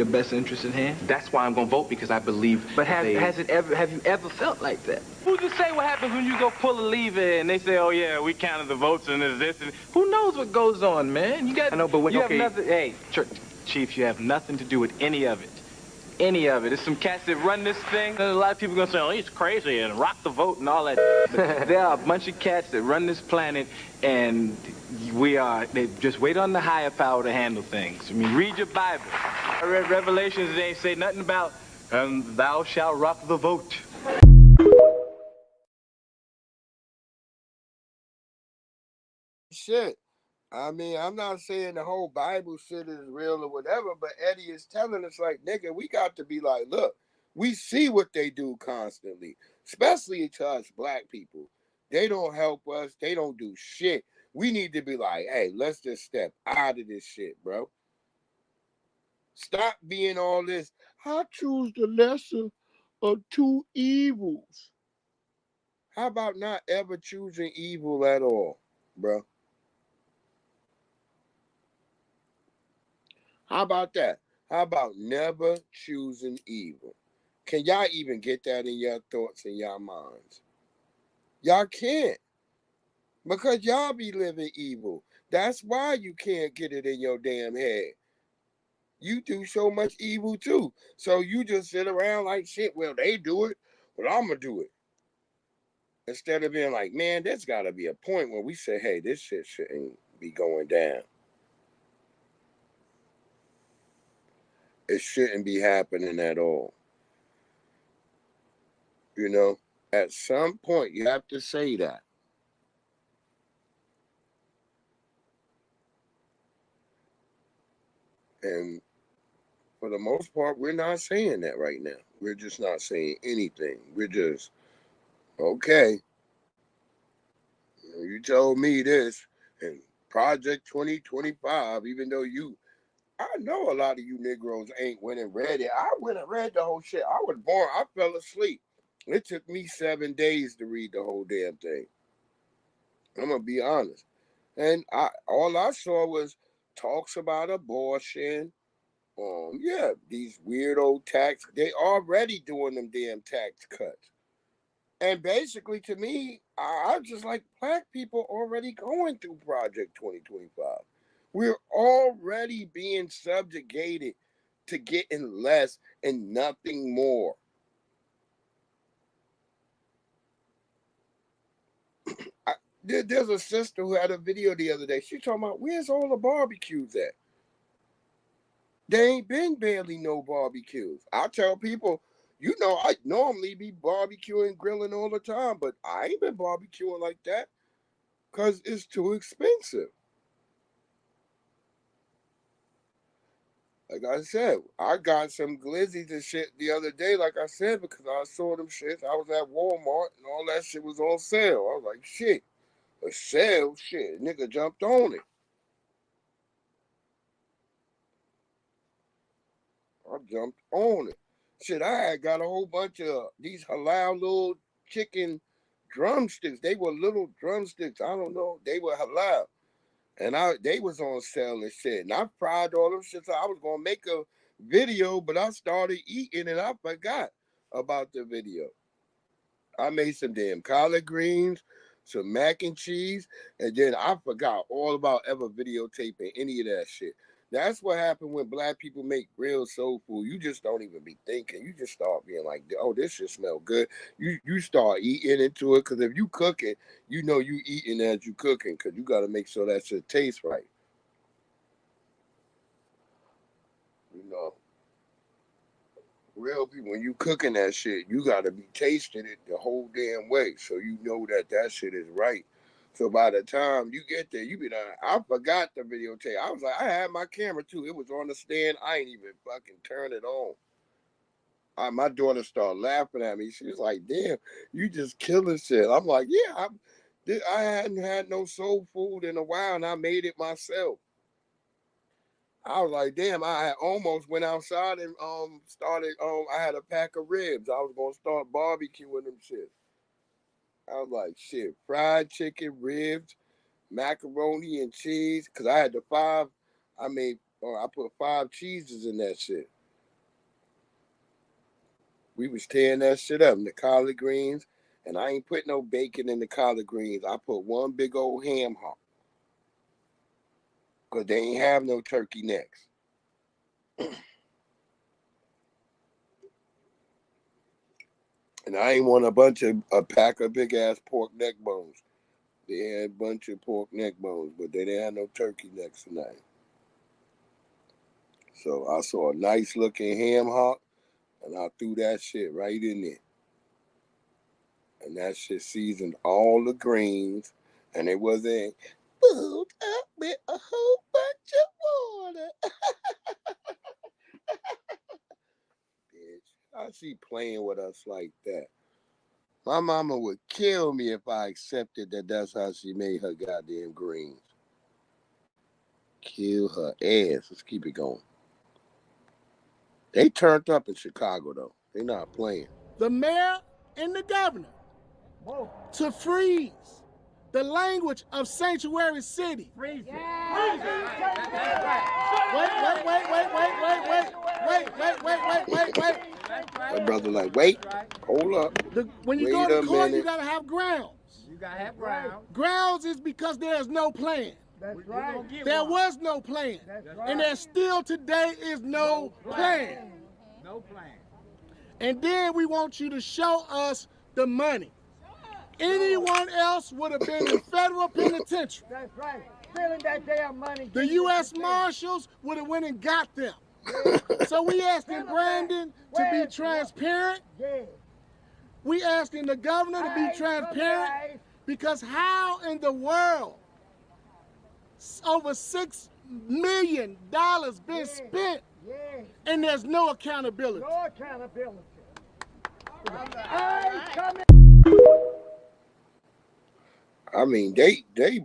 best interest in hand? That's why I'm gonna vote, because I believe. But have you ever felt like that? Who's to say what happens when you go pull a lever and they say, "Oh yeah, we counted the votes and there's this," and who knows what goes on, man? I know, but you have nothing. Hey, Chief, you have nothing to do with any of it. Any of it. There's some cats that run this thing. There's a lot of people gonna say, "Oh, he's crazy," and rock the vote and all that. But there are a bunch of cats that run this planet, and they just wait on the higher power to handle things. I mean, read your Bible. I read Revelations, they ain't say nothing about, "And thou shalt rock the vote." Shit. I mean, I'm not saying the whole Bible shit is real or whatever, but Eddie is telling us, like, nigga, we got to be like, look, we see what they do constantly, especially to us black people. They don't help us. They don't do shit. We need to be like, hey, let's just step out of this shit, bro. Stop being all this. I choose the lesser of two evils. How about not ever choosing evil at all, bro? How about that? How about never choosing evil? Can y'all even get that in your thoughts and your minds? Y'all can't. Because y'all be living evil. That's why you can't get it in your damn head. You do so much evil too. So you just sit around like, shit, well, they do it. Well, I'm going to do it. Instead of being like, man, there's got to be a point where we say, hey, this shit shouldn't be going down. It shouldn't be happening at all. You know, at some point, you have to say that. And for the most part, we're not saying that right now. We're just not saying anything. We're just, okay, you told me this, and Project 2025, even though I know a lot of you Negroes ain't went and read it. I went and read the whole shit. I was born, I fell asleep. It took me 7 days to read the whole damn thing. I'm going to be honest. And all I saw was talks about abortion. Yeah, these weird old tax. They already doing them damn tax cuts. And basically, to me, I just like black people already going through Project 2025. We're already being subjugated to getting less and nothing more. There's a sister who had a video the other day. She talking about, where's all the barbecues at? There ain't been barely no barbecues. I tell people, You know, I normally be barbecuing, grilling all the time, but I ain't been barbecuing like that because it's too expensive. Like I said, I got some glizzies and shit the other day, like I said, because I saw them shits. I was at Walmart and all that shit was on sale. I was like, shit, a sale? Shit, nigga jumped on it. I jumped on it. Shit, I had got a whole bunch of these halal little chicken drumsticks. They were little drumsticks. I don't know. They were halal. And they was on sale and shit. And I fried all them shit. So I was gonna make a video, but I started eating and I forgot about the video. I made some damn collard greens, some mac and cheese, and then I forgot all about ever videotaping any of that shit. That's what happened when black people make real soul food. You just don't even be thinking. You just start being like, oh, this shit smell good. You start eating into it, because if you cook it, you know you eating as you cooking, because you got to make sure that shit tastes right. You know, real people, when you cooking that shit, you got to be tasting it the whole damn way, so you know that shit is right. So by the time you get there, you be like, I forgot the videotape. I was like, I had my camera too. It was on the stand. I ain't even fucking turn it on. My daughter started laughing at me. She was like, damn, you just killing shit. I'm like, yeah, I hadn't had no soul food in a while, and I made it myself. I was like, damn, I almost went outside and started, I had a pack of ribs. I was going to start barbecuing them shit. I was like, shit, fried chicken, ribs, macaroni and cheese, because I had I put 5 cheeses in that shit. We was tearing that shit up, the collard greens, and I ain't put no bacon in the collard greens. I put one big old ham hock, because they ain't have no turkey necks. And I ain't want a pack of big ass pork neck bones. They had a bunch of pork neck bones, but they didn't have no turkey necks tonight. So I saw a nice looking ham hock, and I threw that shit right in there. And that shit seasoned all the greens, and it wasn't filled up with a whole bunch of water. Bitch, I see playing with us like that. My mama would kill me if I accepted that that's how she made her goddamn greens. Kill her ass. Let's keep it going. They turned up in Chicago, though. They not playing. The mayor and the governor to freeze the language of Sanctuary City. Freeze it. Wait. My brother like, wait, hold up. When you go to court, you gotta have grounds. You gotta have grounds. Grounds is because there's no plan. That's right. There was no plan. Right. And there still today is no plan. No plan. And then we want you to show us the money. Anyone else would have been in federal penitentiary. That's right. Stealing that damn money. The U.S. Marshals would have went and got them. So we asking Brandon to be transparent. We asking the governor to be transparent, because how in the world over $6 million been spent and there's no accountability? No accountability. I mean,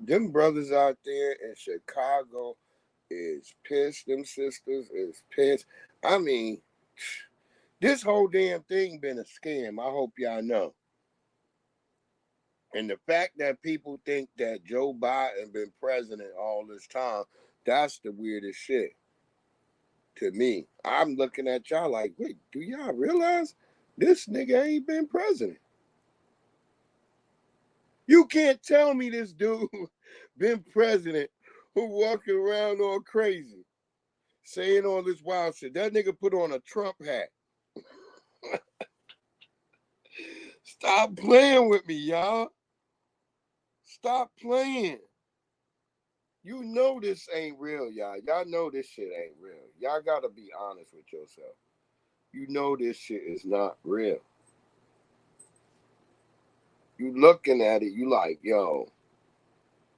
them brothers out there in Chicago is pissed. Them sisters is pissed. I mean, this whole damn thing been a scam. I hope y'all know. And the fact that people think that Joe Biden been president all this time, that's the weirdest shit to me. I'm looking at y'all like, wait, do y'all realize this nigga ain't been president? You can't tell me this dude been president who walking around all crazy, saying all this wild shit. That nigga put on a Trump hat. Stop playing with me, y'all. Stop playing. You know this ain't real, y'all. Y'all know this shit ain't real. Y'all gotta be honest with yourself. you know this shit is not real. You looking at it, you like, yo,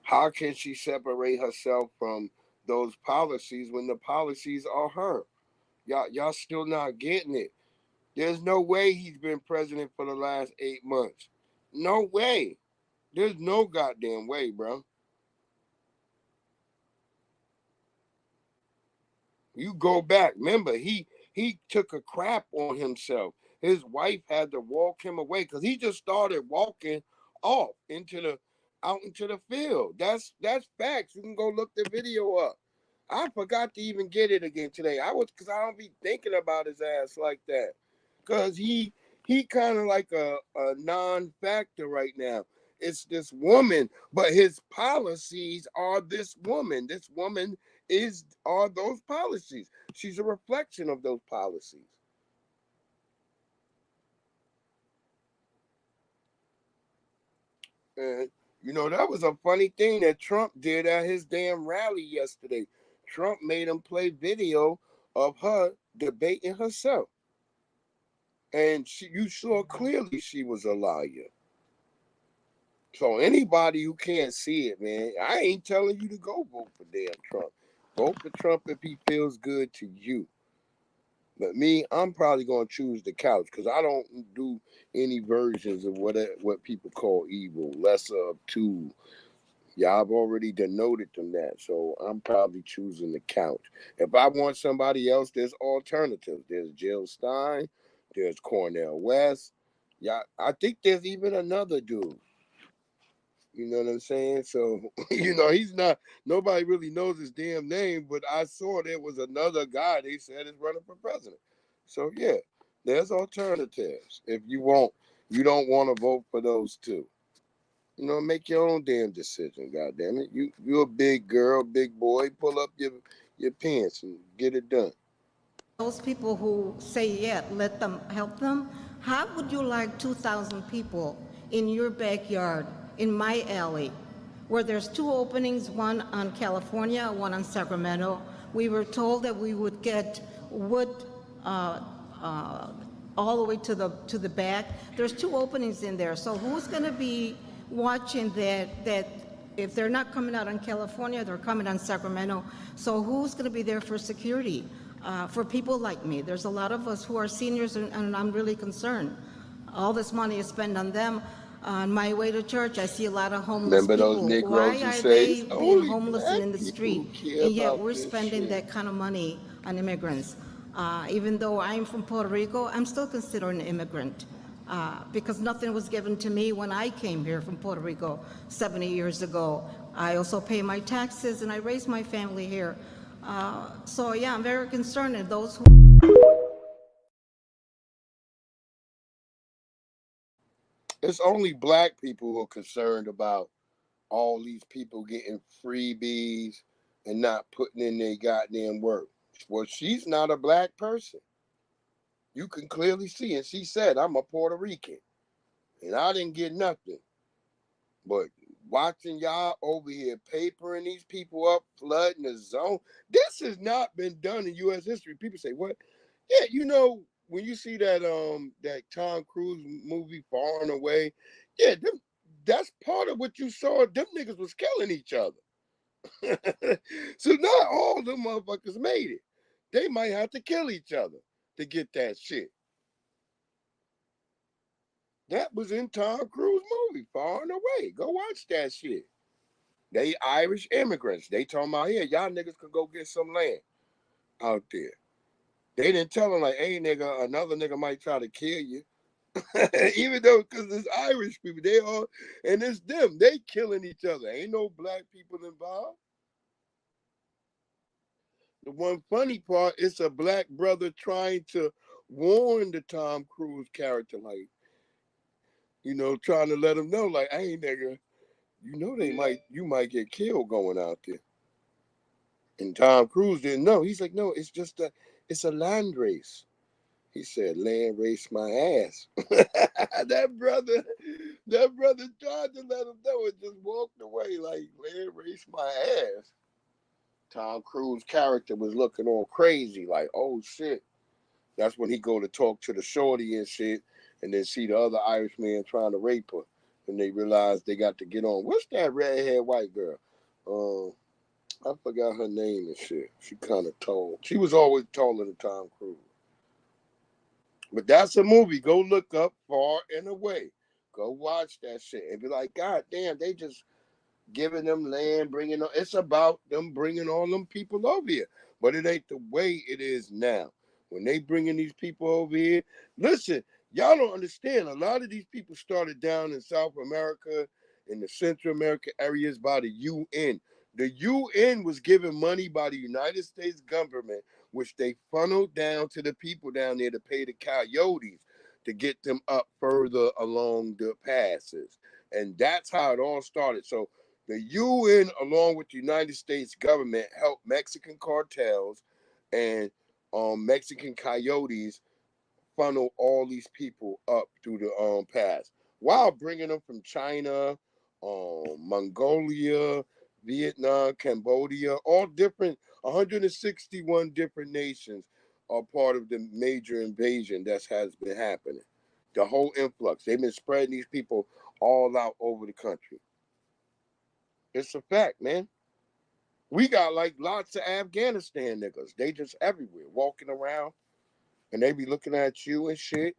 how can she separate herself from those policies when the policies are her? Y'all still not getting it. There's no way he's been president for the last 8 months. No way. There's no goddamn way, bro. You go back. Remember, he took a crap on himself. His wife had to walk him away because he just started walking off out into the field. That's facts. You can go look the video up. I forgot to even get it again today. Because I don't be thinking about his ass like that. Because he kind of like a non-factor right now. It's this woman, but his policies are this woman. This woman are those policies. She's a reflection of those policies. And that was a funny thing that Trump did at his damn rally yesterday. Trump made him play video of her debating herself. And you saw clearly she was a liar. So anybody who can't see it, man, I ain't telling you to go vote for damn Trump. Vote for Trump if he feels good to you. But me, I'm probably going to choose the couch because I don't do any versions of what people call evil, lesser of two. Y'all have already denoted them that, so I'm probably choosing the couch. If I want somebody else, there's alternatives. There's Jill Stein, there's Cornel West. Yeah, I think there's even another dude. You know what I'm saying? So, he's not, nobody really knows his damn name, but I saw there was another guy they said is running for president. So, yeah, there's alternatives. If you don't want to vote for those two. Make your own damn decision, goddamn it. You're a big girl, big boy, pull up your pants and get it done. Those people who say, yeah, let them help them, how would you like 2,000 people in your backyard, in my alley, where there's 2 openings, one on California, one on Sacramento? We were told that we would get wood all the way to the back. There's 2 openings in there, so who's going to be watching that if they're not coming out on California, they're coming on Sacramento? So who's going to be there for security? For people like me, there's a lot of us who are seniors, and I'm really concerned. All this money is spent on them. On my way to church, I see a lot of homeless Remember people. Those Negroes Why who are say, they being homeless and in the street? And yet we're spending shit. that kind of money on immigrants. Even though I'm from Puerto Rico, I'm still considered an immigrant because nothing was given to me when I came here from Puerto Rico 70 years ago. I also pay my taxes and I raised my family here. So yeah, I'm very concerned at those who. It's only black people who are concerned about all these people getting freebies and not putting in their goddamn work. Well, she's not a black person. You can clearly see, and she said, I'm a Puerto Rican, and I didn't get nothing. But watching y'all over here papering these people up, flooding the zone, this has not been done in U.S. history. People say, what? Yeah, when you see that Tom Cruise movie, Far and Away, yeah, that's part of what you saw. Them niggas was killing each other. So not all them motherfuckers made it. They might have to kill each other to get that shit. That was in Tom Cruise movie, Far and Away. Go watch that shit. They Irish immigrants. They talking about, here, y'all niggas could go get some land out there. They didn't tell them like, hey, nigga, another nigga might try to kill you. Even though, because it's Irish people, and it's them. They killing each other. Ain't no black people involved. The one funny part, it's a black brother trying to warn the Tom Cruise character, like, trying to let him know, like, hey, nigga, you might get killed going out there. And Tom Cruise didn't know. He's like, no, it's a land race. He said, land race my ass. that brother tried to let him know and just walked away like, land race my ass. Tom Cruise character was looking all crazy, like, oh shit. That's when he go to talk to the shorty and shit, and then see the other Irish man trying to rape her, and they realize they got to get on. What's that red-haired white girl? I forgot her name and shit. She kind of tall. She was always taller than Tom Cruise. But that's a movie. Go look up Far and Away. Go watch that shit and be like, God damn, they just giving them land, bringing them. It's about them bringing all them people over here. But it ain't the way it is now. When they bringing these people over here, listen, y'all don't understand. A lot of these people started down in South America, in the Central America areas by the UN. The UN was given money by the United States government, which they funneled down to the people down there to pay the coyotes to get them up further along the passes. And that's how it all started. So the UN, along with the United States government, helped Mexican cartels and Mexican coyotes funnel all these people up through the pass while bringing them from China, Mongolia, Vietnam, Cambodia, all different, 161 different nations are part of the major invasion that has been happening. The whole influx. They've been spreading these people all out over the country. It's a fact, man. We got like lots of Afghanistan niggas. They just everywhere, walking around, and they be looking at you and shit.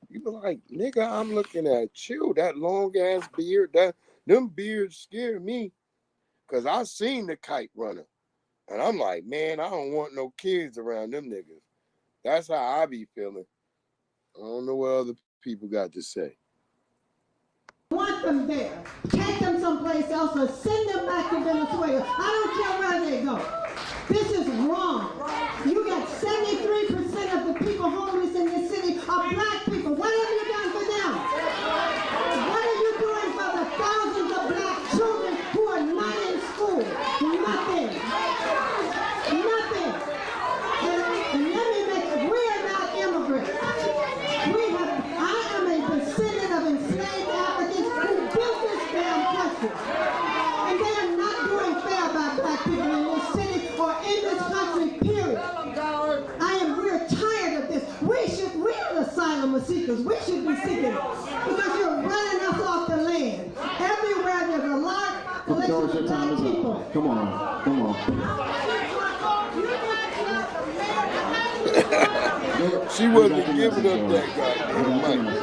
You be like, nigga, I'm looking at you. That long ass beard, them beards scare me. Cause I seen the kite runner. And I'm like, man, I don't want no kids around them niggas. That's how I be feeling. I don't know what other people got to say. Want them there. Take them someplace else or send them back to Venezuela. I don't care where they go. This is wrong. You got 73% of the people homeless in this city are black people. What have you done for them? What are you doing for the thousands of black children who are not in school? Nothing. Nothing. And let me make it, we are not immigrants. I am a descendant of enslaved Africans who built this damn country. And they are not doing fair by black people in this city or in this country, period. We're tired of this. We're asylum seekers. We should be seeking because you're running us off the land. Everywhere there's a large collection of black people. Come on. She wasn't giving up that goddamn mic.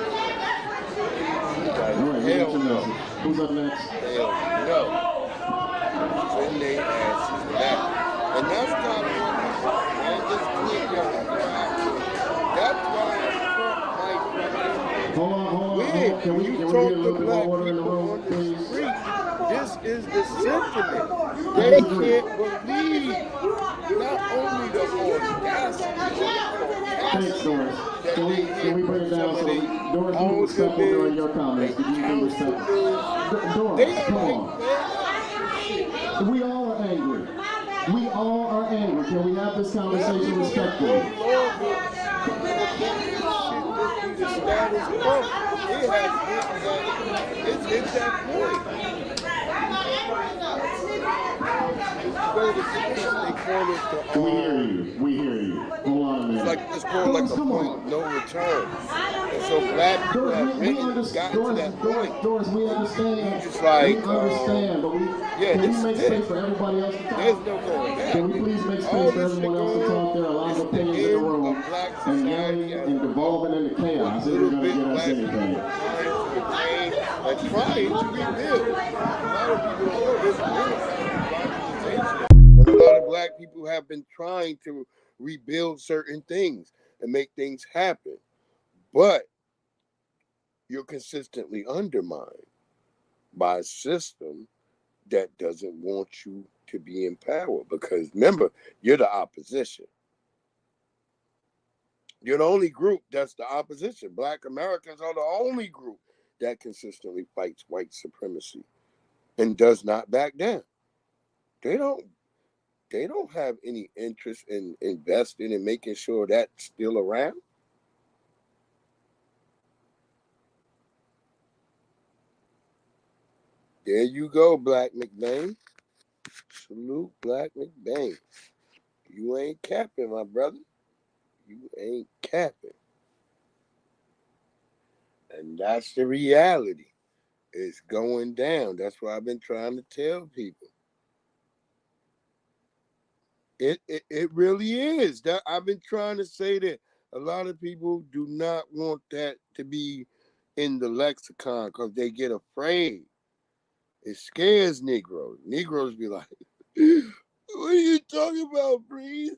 Hell no. Who's up next? Hell no. Send their asses back. And that's kind of what man, just clean your That's why Hold on. Can we get a little bit more order in the room, please? This is the sentiment. They can't believe not only the audacity Thanks, Doris. Can we bring it down so Doris, you were respectful during your comments. Did you be respectful? Doris, come on. We all are angry. We all are angry. Can we have this conversation respectfully? It's that point. We hear you. Hold on a minute. It's more like a point of no return. And so black people have really gotten to that point. Doris, we understand. Just like, we understand, but can we make space for everybody else to talk? There's no going back. Can we please make space for everyone else to talk? There are a lot of opinions in the room, and yelling and devolving into chaos isn't going to get us anything. And trying to rebuild. A lot of people don't know this. And a lot of black people have been trying to rebuild certain things and make things happen. But you're consistently undermined by a system that doesn't want you to be in power. Because remember, you're the opposition. You're the only group that's the opposition. Black Americans are the only group that consistently fights white supremacy and does not back down. They don't have any interest in investing and making sure that's still around. There you go, Black McBain. Salute, Black McBain. You ain't capping, my brother. You ain't capping. And that's the reality. It's going down. That's what I've been trying to tell people. It really is. That I've been trying to say that a lot of people do not want that to be in the lexicon because they get afraid. It scares Negroes. Negroes be like, what are you talking about, Breeze?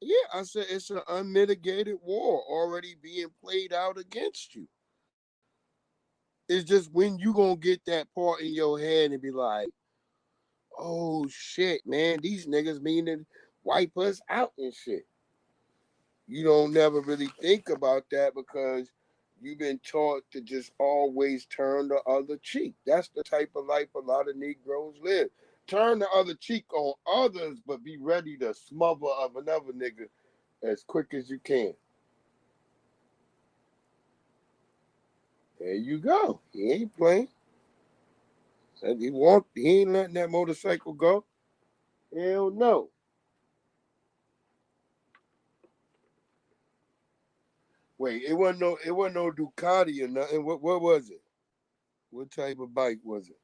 Yeah, I said it's an unmitigated war already being played out against you. It's just when you gonna get that part in your head and be like, oh shit, man, these niggas mean to wipe us out and shit. You don't never really think about that because you've been taught to just always turn the other cheek. That's the type of life a lot of Negroes live. Turn the other cheek on others, but be ready to smother of another nigga as quick as you can. There you go. He ain't playing. Said he ain't letting that motorcycle go. Hell no. Wait, it wasn't no Ducati or nothing. What was it? What type of bike was it?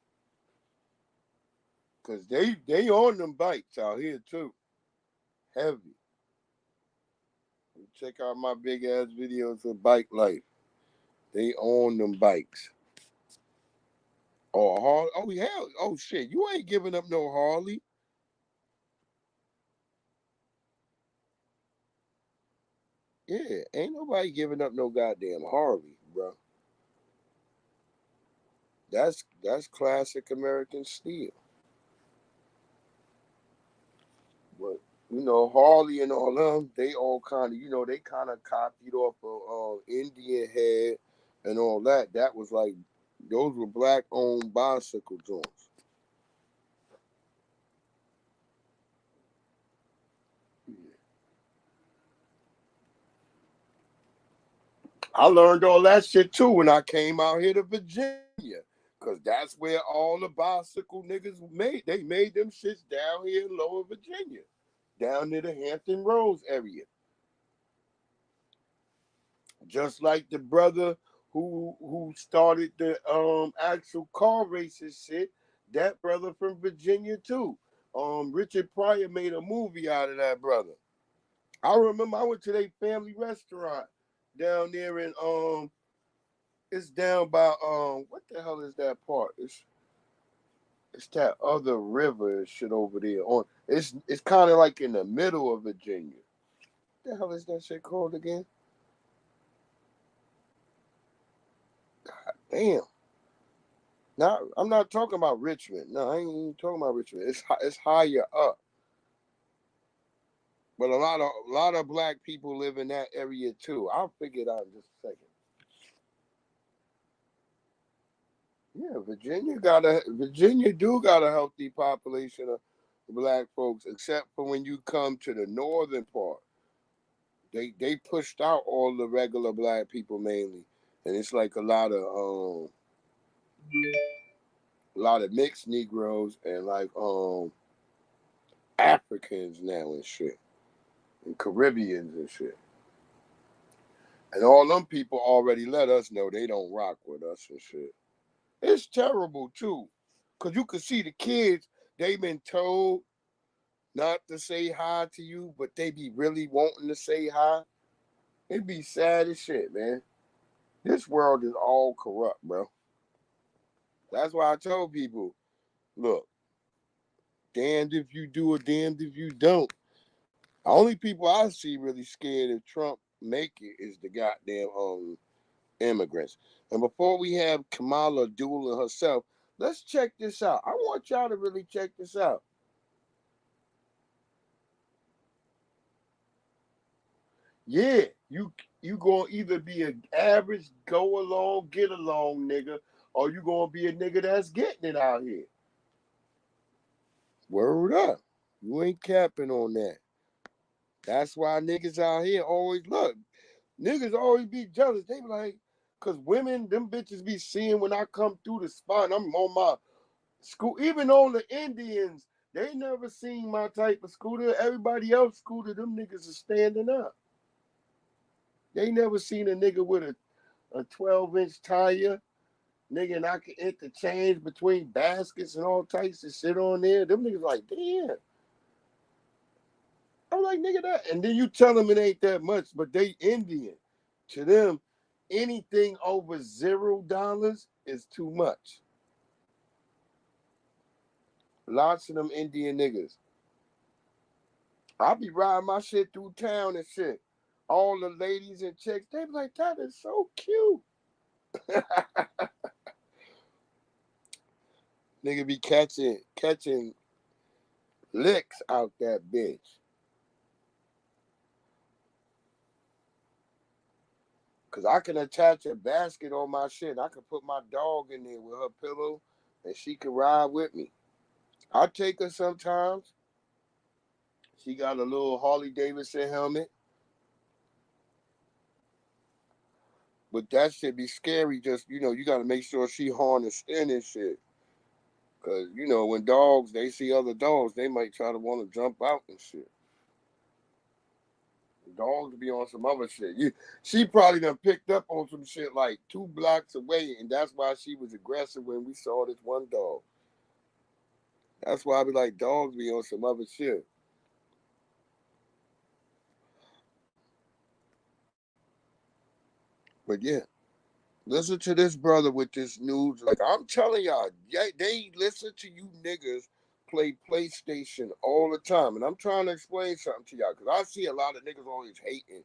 Cause they on them bikes out here too. Heavy. Check out my big ass videos of bike life. They own them bikes. Oh, Harley. Oh, hell. Oh, shit. You ain't giving up no Harley. Yeah, ain't nobody giving up no goddamn Harley, bro. That's classic American steel. But Harley and all them, they all kind of, they kind of copied off of Indian Head and all that. That was like, those were black-owned bicycle joints. I learned all that shit too when I came out here to Virginia. Cause that's where all the bicycle niggas made. They made them shits down here in Lower Virginia. Down near the Hampton Roads area. Just like the brother who started the actual car racing shit, that brother from Virginia too. Richard Pryor made a movie out of that brother. I remember I went to their family restaurant down there in it's down by what the hell is that part? It's that other river and shit over there. It's kind of like in the middle of Virginia. What the hell is that shit called again? God damn. Now I'm not talking about Richmond. No, I ain't even talking about Richmond. It's higher up. But a lot of black people live in that area too. I'll figure it out in just a second. Yeah, Virginia do got a healthy population of black folks, except for when you come to the northern part. They pushed out all the regular black people mainly, and it's like a lot of mixed Negroes and like Africans now and shit, and Caribbeans and shit. And all them people already let us know they don't rock with us and shit. It's terrible too, cause you can see the kids. They been told not to say hi to you, but they be really wanting to say hi. It be sad as shit, man. This world is all corrupt, bro. That's why I told people, look, damned if you do or damned if you don't. The only people I see really scared if Trump make it is the goddamn immigrants. And before we have Kamala dueling herself, let's check this out. I want y'all to really check this out. Yeah, you gonna either be an average go along, get along nigga, or you gonna be a nigga that's getting it out here. Word up. You ain't capping on that. That's why niggas out here always look. Niggas always be jealous. They be like, cause women, them bitches be seeing when I come through the spot and I'm on my school. Even on the Indians, they never seen my type of scooter. Everybody else scooter, them niggas are standing up. They never seen a nigga with a 12-inch tire. Nigga, and I can interchange between baskets and all types of shit on there. Them niggas like, damn. I'm like, nigga, that. And then you tell them it ain't that much, but they Indian. To them, anything over $0 is too much. Lots of them Indian niggas. I'll be riding my shit through town and shit. All the ladies and chicks, they be like, that is so cute. Nigga be catching licks out that bitch. Cause I can attach a basket on my shit. I can put my dog in there with her pillow and she can ride with me. I take her sometimes. She got a little Harley Davidson helmet. But that shit be scary. Just, you got to make sure she harnessed in and shit. Cause, when dogs, they see other dogs, they might try to want to jump out and shit. Dogs be on some other shit. She probably done picked up on some shit like 2 blocks away, and that's why she was aggressive when we saw this one dog. That's why I be like, dogs be on some other shit. But yeah, listen to this brother with this news. Like, I'm telling y'all, they listen to you niggas play PlayStation all the time. And I'm trying to explain something to y'all, because I see a lot of niggas always hating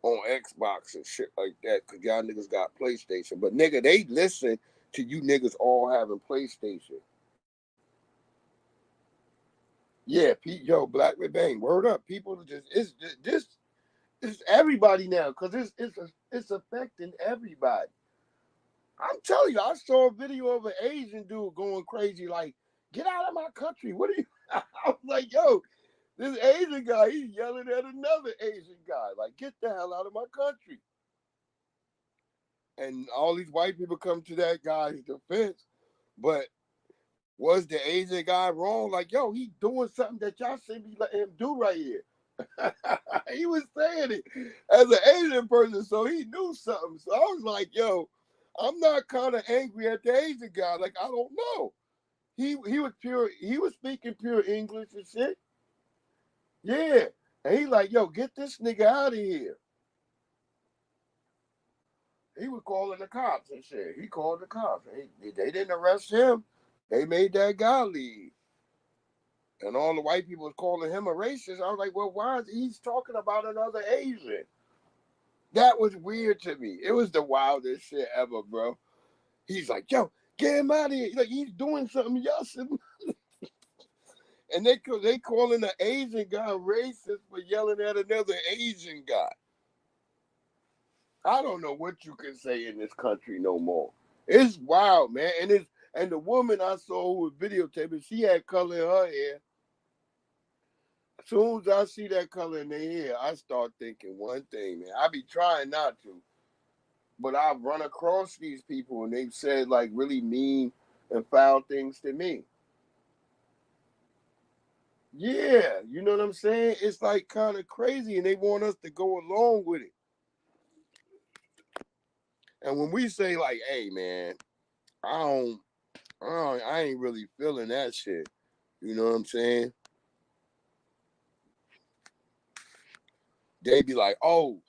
on Xbox and shit like that, because y'all niggas got PlayStation. But nigga, they listen to you niggas all having PlayStation. Yeah, yo, Black with Bang, word up. People it's everybody now, because it's affecting everybody. I'm telling you, I saw a video of an Asian dude going crazy, like, get out of my country. What are you? I was like, yo, this Asian guy, he's yelling at another Asian guy, like, get the hell out of my country. And all these white people come to that guy's defense. But was the Asian guy wrong? Like, yo, he doing something that y'all shouldn't be letting him do right here. He was saying it as an Asian person, so he knew something. So I was like, yo, I'm not kind of angry at the Asian guy. Like, I don't know. He was pure. He was speaking pure English and shit. Yeah, and he like, yo, get this nigga out of here. He was calling the cops and shit. He called the cops. They didn't arrest him. They made that guy leave. And all the white people was calling him a racist. I was like, well, why is he's talking about another Asian? That was weird to me. It was the wildest shit ever, bro. He's like, yo, get him out of here. Like, he's doing something, y'all should. And they calling the Asian guy racist for yelling at another Asian guy. I don't know what you can say in this country no more. It's wild, man. And the woman I saw who was videotaping, she had color in her hair. As soon as I see that color in their hair, I start thinking one thing, man. I be trying not to, but I've run across these people and they've said like really mean and foul things to me. Yeah, you know what I'm saying? It's like kind of crazy and they want us to go along with it. And when we say like, hey man, I ain't really feeling that shit. You know what I'm saying? They be like, oh,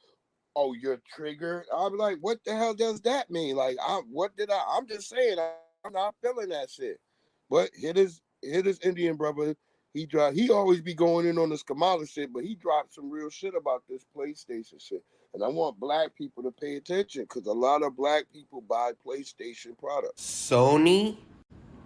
you're triggered. I'll be like, what the hell does that mean? Like, I'm just saying, I'm not feeling that shit. But hit his Indian brother. He always be going in on this Kamala shit, but he dropped some real shit about this PlayStation shit. And I want black people to pay attention because a lot of black people buy PlayStation products. Sony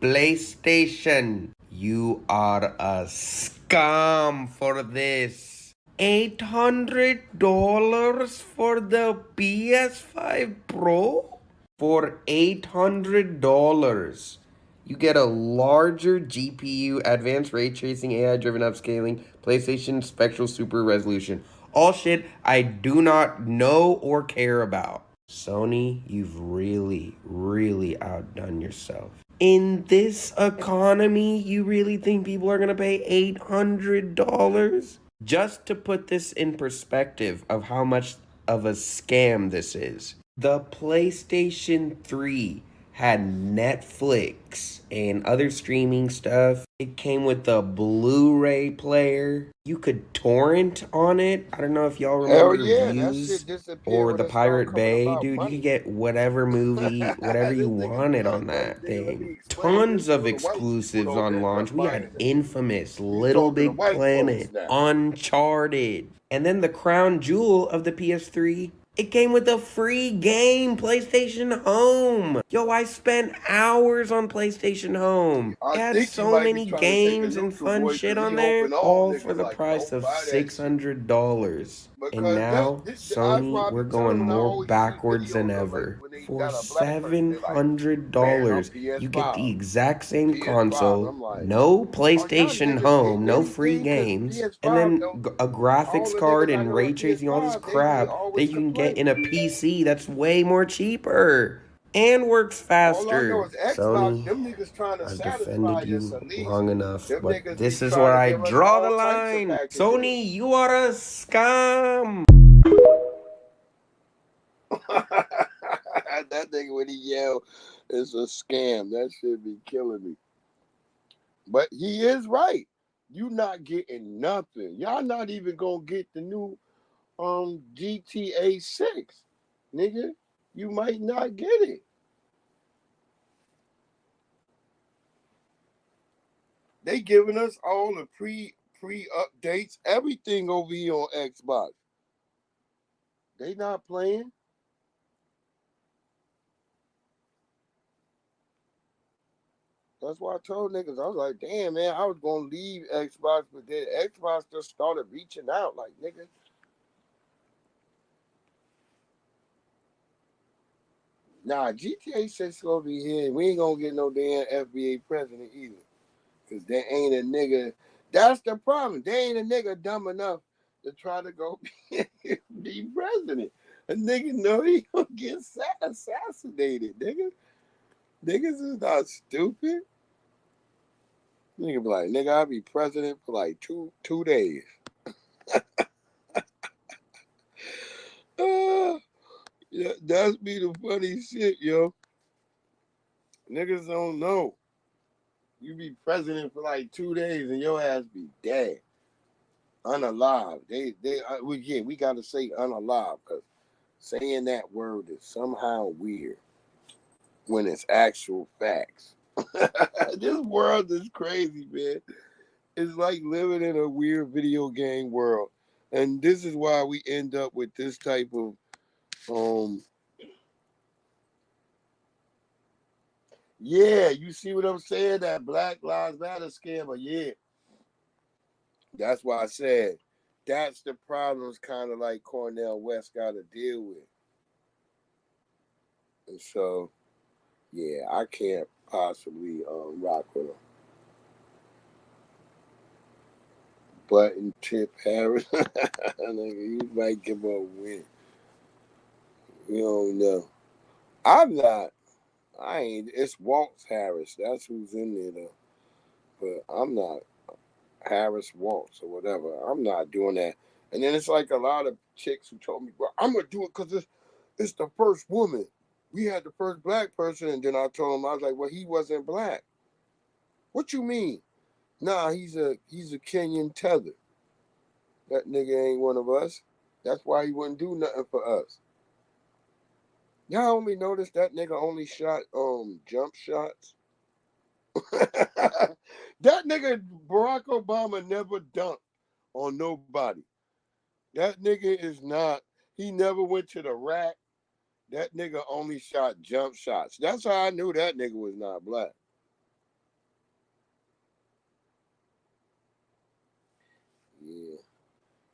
PlayStation, you are a scam for this. $800 for the PS5 Pro? For $800, you get a larger GPU, advanced ray tracing, AI-driven upscaling, PlayStation Spectral Super Resolution. All shit I do not know or care about. Sony, you've really, really outdone yourself. In this economy, you really think people are gonna pay $800? Just to put this in perspective of how much of a scam this is. The PlayStation 3 had Netflix and other streaming stuff. It came with a Blu-ray player. You could torrent on it. I don't know if y'all Hell remember yeah, that Views shit disappeared or when the it started Pirate coming Bay. about Dude, you money. could get whatever movie, whatever you wanted on that thing. Tons of exclusives on launch. We had Infamous, Little talking to Big white folks Planet, now. Uncharted. And then the crown jewel of the PS3, it came with a free game, PlayStation Home. Yo, I spent hours on PlayStation Home. I It had think you so might be many trying to take a games and neutral fun boy shit because he on there, open all all for niggas the like, price don't of buy that shit. $600. And Because now, that's Sony, why I be we're telling going when I more always see backwards than videos of like ever. when they For got a black person, they like, man, I'm $700, you get the PS5. exact same PS5. console, I'm like, no are y'all PlayStation niggas getting Home, no free anything? Because games, and PS5 then though, a all graphics the card niggas I and know ray with tracing, all this PS5, they crap that always you can get complain. in a PC that's way more cheaper and works All I know faster. is Xbox, Sony, them niggas trying to I've satisfy defended us you at least. long enough, Them but niggas be this is trying where to I give us draw the all types of line. packages. Sony, you are a scam. That nigga when he yell, it's a scam. That should be killing me. But he is right. You not getting nothing. Y'all not even gonna get the new GTA 6. Nigga, you might not get it. They giving us all the pre updates, everything over here on Xbox. They not playing. That's why I told niggas, I was like, damn, man, I was going to leave Xbox, but then Xbox just started reaching out. Like, nigga. Nah, GTA 6 going to be here. We ain't going to get no damn FBA president either. Because there ain't a nigga. That's the problem. There ain't a nigga dumb enough to try to go be president. A nigga know he going to get assassinated, nigga. Niggas is not stupid. Nigga be like, nigga, I'll be president for like two days. Yeah, that's be the funny shit, yo. Niggas don't know. You be president for like 2 days and your ass be dead. Unalive. We gotta say unalive because saying that word is somehow weird when it's actual facts. This world is crazy, man. It's like living in a weird video game world. And this is why we end up with this type of yeah, you see what I'm saying? That Black Lives Matter scammer, yeah. That's why I said that's the problems kind of like Cornell West got to deal with. And so, yeah, I can't possibly rock with him. Button Tip Harris, you might give him a win. You don't know. I ain't. It's Waltz Harris. That's who's in there though. But I'm not Harris Waltz or whatever. I'm not doing that. And then it's like a lot of chicks who told me, "Well, I'm gonna do it because it's the first woman. We had the first black person." And then I told him, I was like, "Well, he wasn't black." What you mean? Nah, he's a Kenyan tether. That nigga ain't one of us. That's why he wouldn't do nothing for us. Y'all only noticed that nigga only shot jump shots. That nigga Barack Obama never dunked on nobody. That nigga is not. He never went to the rack. That nigga only shot jump shots. That's how I knew that nigga was not black. Yeah.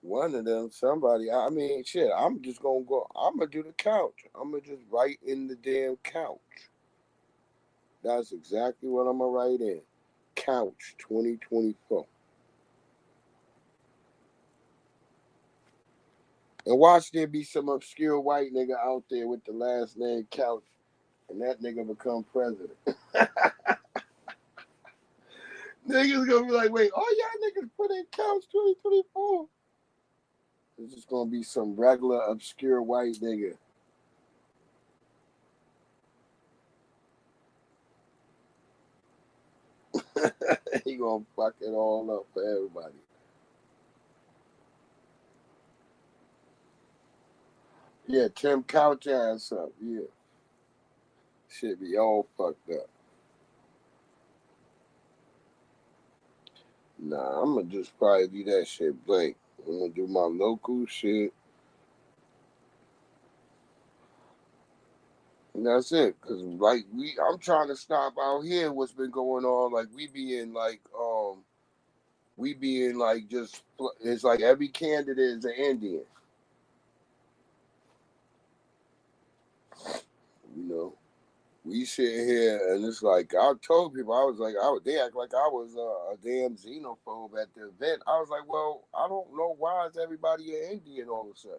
One of them, somebody, I mean, shit, I'm just gonna go, I'm gonna do the couch. I'm gonna just write in the damn couch. That's exactly what I'm gonna write in. Couch 2024. And watch there be some obscure white nigga out there with the last name Couch, and that nigga become president. Niggas gonna be like, wait, all y'all niggas put in Couch 2024. This is gonna be some regular, obscure white nigga. He gonna fuck it all up for everybody. Yeah, Tim couch ass up. Yeah, shit be all fucked up. Nah, I'm gonna just probably do that shit blank. I'm gonna do my local shit. And that's it. Cause like I'm trying to stop out here what's been going on. Like we be in just, it's like every candidate is an Indian. You know, we sit here and it's like I told people they act like I was a damn xenophobe at the event. I was like, well, I don't know why is everybody an Indian all of a sudden.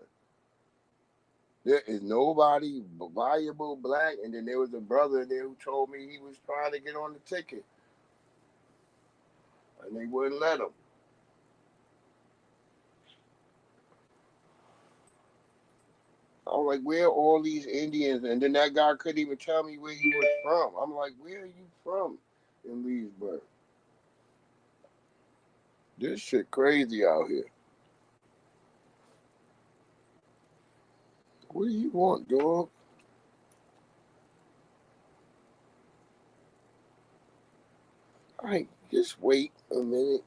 There is nobody viable black, and then there was a brother in there who told me he was trying to get on the ticket, and they wouldn't let him. I was like, where are all these Indians? And then that guy couldn't even tell me where he was from. I'm like, where are you from in Leesburg? This shit crazy out here. What do you want, dog? All right, just wait a minute.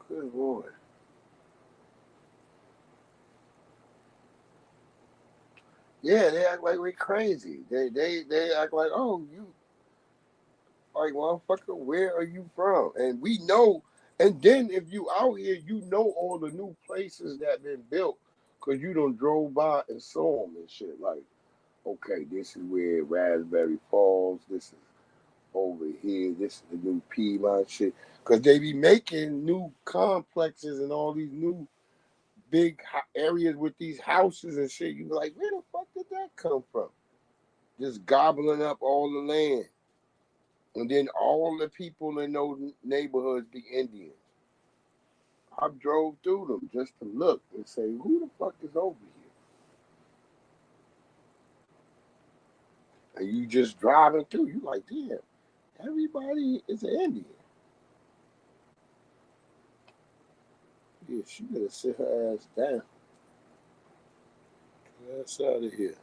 Good Lord. Yeah, they act like we're crazy. They act like, oh, you like, motherfucker, where are you from? And we know. And then if you out here, you know all the new places that been built because you done drove by and saw them and shit. Like, okay, this is where Raspberry Falls. This is over here. This is the new Piedmont shit. Because they be making new complexes and all these new big areas with these houses and shit. You be like, where the fuck did that come from? Just gobbling up all the land. And then all the people in those neighborhoods be Indians. I drove through them just to look and say, who the fuck is over here? And you just driving through, you like, damn, everybody is an Indian. Yeah, she better sit her ass down. Get her ass out of here.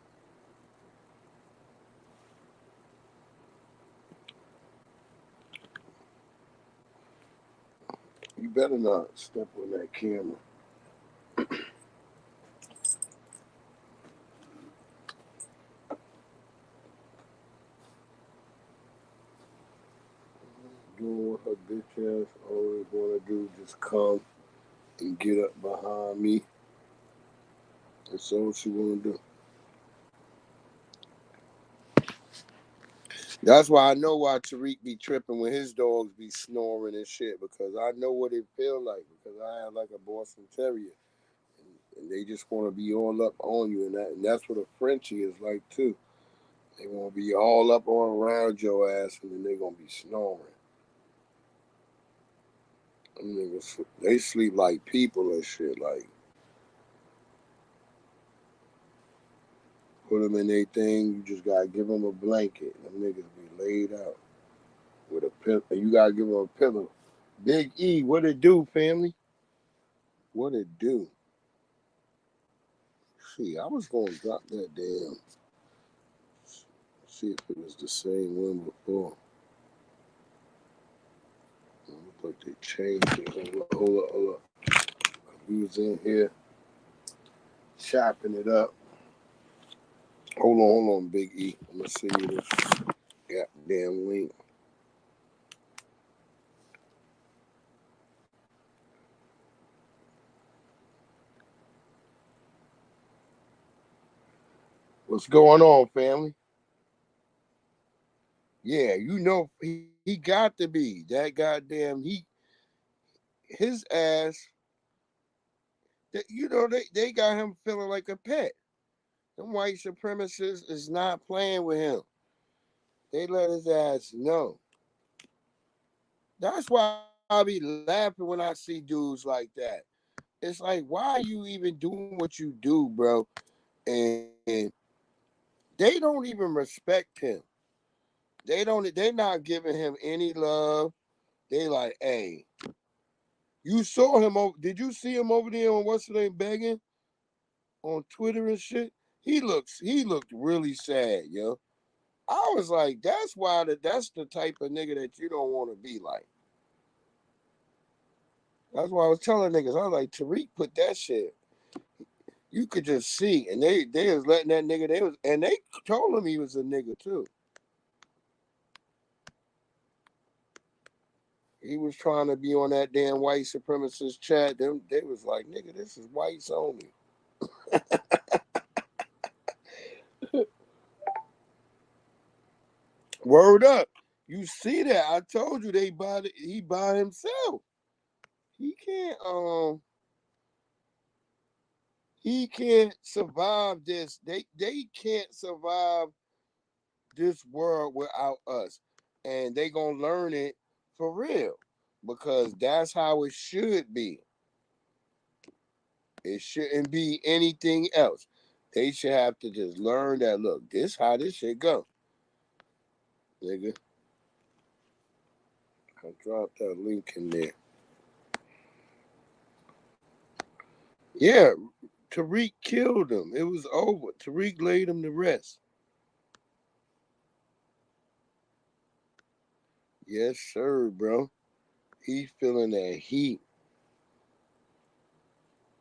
You better not step on that camera. Doing what her bitch ass always want to do, just come and get up behind me. That's all she want to do. That's why I know why Tariq be tripping when his dogs be snoring and shit, because I know what it feel like, because I have like a Boston Terrier, and they just want to be all up on you, and that's what a Frenchie is like too. They want to be all up on around your ass, and then they gonna be snoring. Them niggas, they sleep like people and shit. Like, put them in their thing, you just gotta give them a blanket. Them niggas be laid out with a pillow, and you gotta give them a pillow. Big E, what it do, family? What it do? See, I was gonna drop that damn. See if it was the same one before. It looked like they changed it. Hold up. We was in here chopping it up. Hold on, Big E. I'm gonna send you this goddamn link. What's going on, family? Yeah, you know he got to be that goddamn his ass. You know they got him feeling like a pet. Them white supremacists is not playing with him. They let his ass know. That's why I be laughing when I see dudes like that. it's like, why are you even doing what you do, bro? And they don't even respect him. They not giving him any love. They like, hey, you saw him over. Did you see him over there on what's the name begging on Twitter and shit? He looked really sad, yo. I was like, that's the type of nigga that you don't want to be like. That's why I was telling niggas. I was like, Tariq put that shit. You could just see, and they was letting that nigga. They told him he was a nigga too. He was trying to be on that damn white supremacist chat. They was like, nigga, this is whites only. Word up. You see that? I told you he by himself. He can't survive this. They can't survive this world without us. And they gonna learn it for real. Because that's how it should be. It shouldn't be anything else. They should have to just learn that, look, this how this shit go. Nigga. I dropped that link in there. Yeah, Tariq killed him. It was over. Tariq laid him to rest. Yes, sir, bro. He's feeling that heat.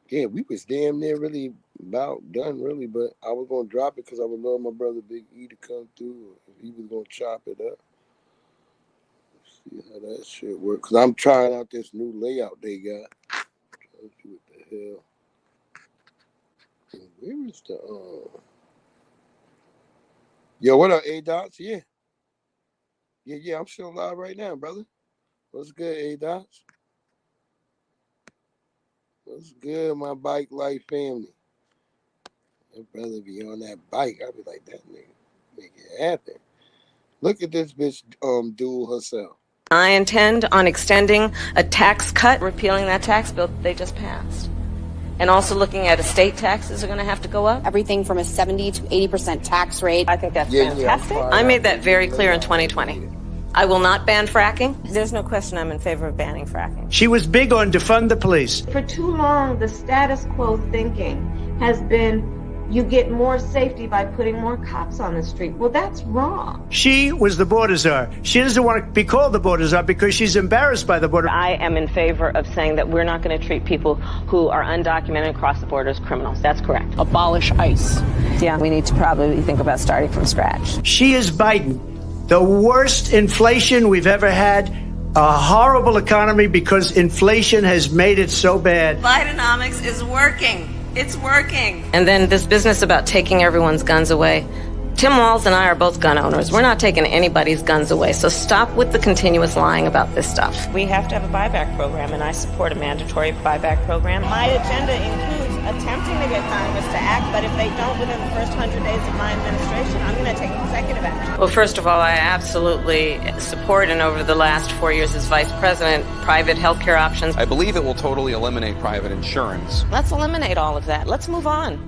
Yeah, we was damn near really about done, really, but I was going to drop it because I would love my brother Big E to come through. If he was going to chop it up. See how that shit works. Because I'm trying out this new layout they got. Let's see what the hell. Where is the... Yo, what up, A-Dots? Yeah. Yeah, I'm still live right now, brother. What's good, A-Dots? What's good, my bike life family? My brother be on that bike. I be like, that nigga, make it happen. Look at this bitch duel herself. I intend on extending a tax cut, repealing that tax bill they just passed. And also looking at estate taxes are going to have to go up. Everything from a 70 to 80% tax rate. I think that's fantastic. I made that very clear in 2020. I will not ban fracking. There's no question I'm in favor of banning fracking. She was big on defund the police. For too long, the status quo thinking has been you get more safety by putting more cops on the street. Well, that's wrong. She was the border czar. She doesn't want to be called the border czar because she's embarrassed by the border. I am in favor of saying that we're not going to treat people who are undocumented across the border as criminals. That's correct. Abolish ICE. Yeah, we need to probably think about starting from scratch. She is Biden. The worst inflation we've ever had. A horrible economy because inflation has made it so bad. Bidenomics is working. It's working. And then this business about taking everyone's guns away. Tim Walz and I are both gun owners. We're not taking anybody's guns away, so stop with the continuous lying about this stuff. We have to have a buyback program, and I support a mandatory buyback program. My agenda includes attempting to get Congress to act, but if they don't within the first 100 days of my administration, I'm going to take executive action. Well, first of all, I absolutely support, and over the last 4 years as vice president, private healthcare options. I believe it will totally eliminate private insurance. Let's eliminate all of that. Let's move on.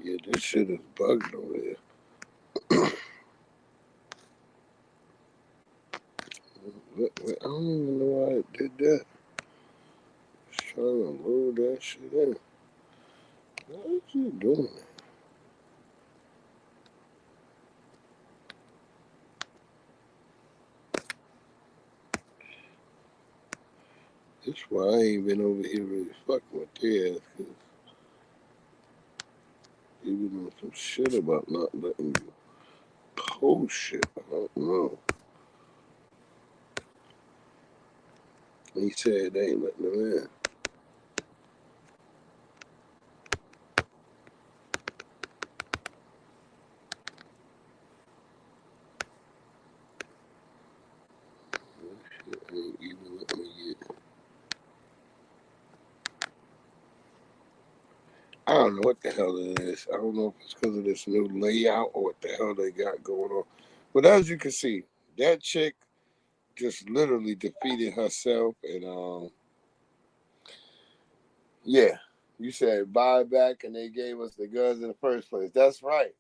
Yeah, this shit is bugged over here. I don't even know why it did that. Just trying to load that shit in. Why is it doing that? That's why I ain't been over here really fucking with their ass, because they been doing some shit about not letting you post shit. I don't know. He said they ain't letting them in. even let me get. I don't know what the hell it is. I don't know if it's because of this new layout or what the hell they got going on. But as you can see, that chick just literally defeated herself. And yeah, you said buy back and they gave us the guns in the first place. That's right.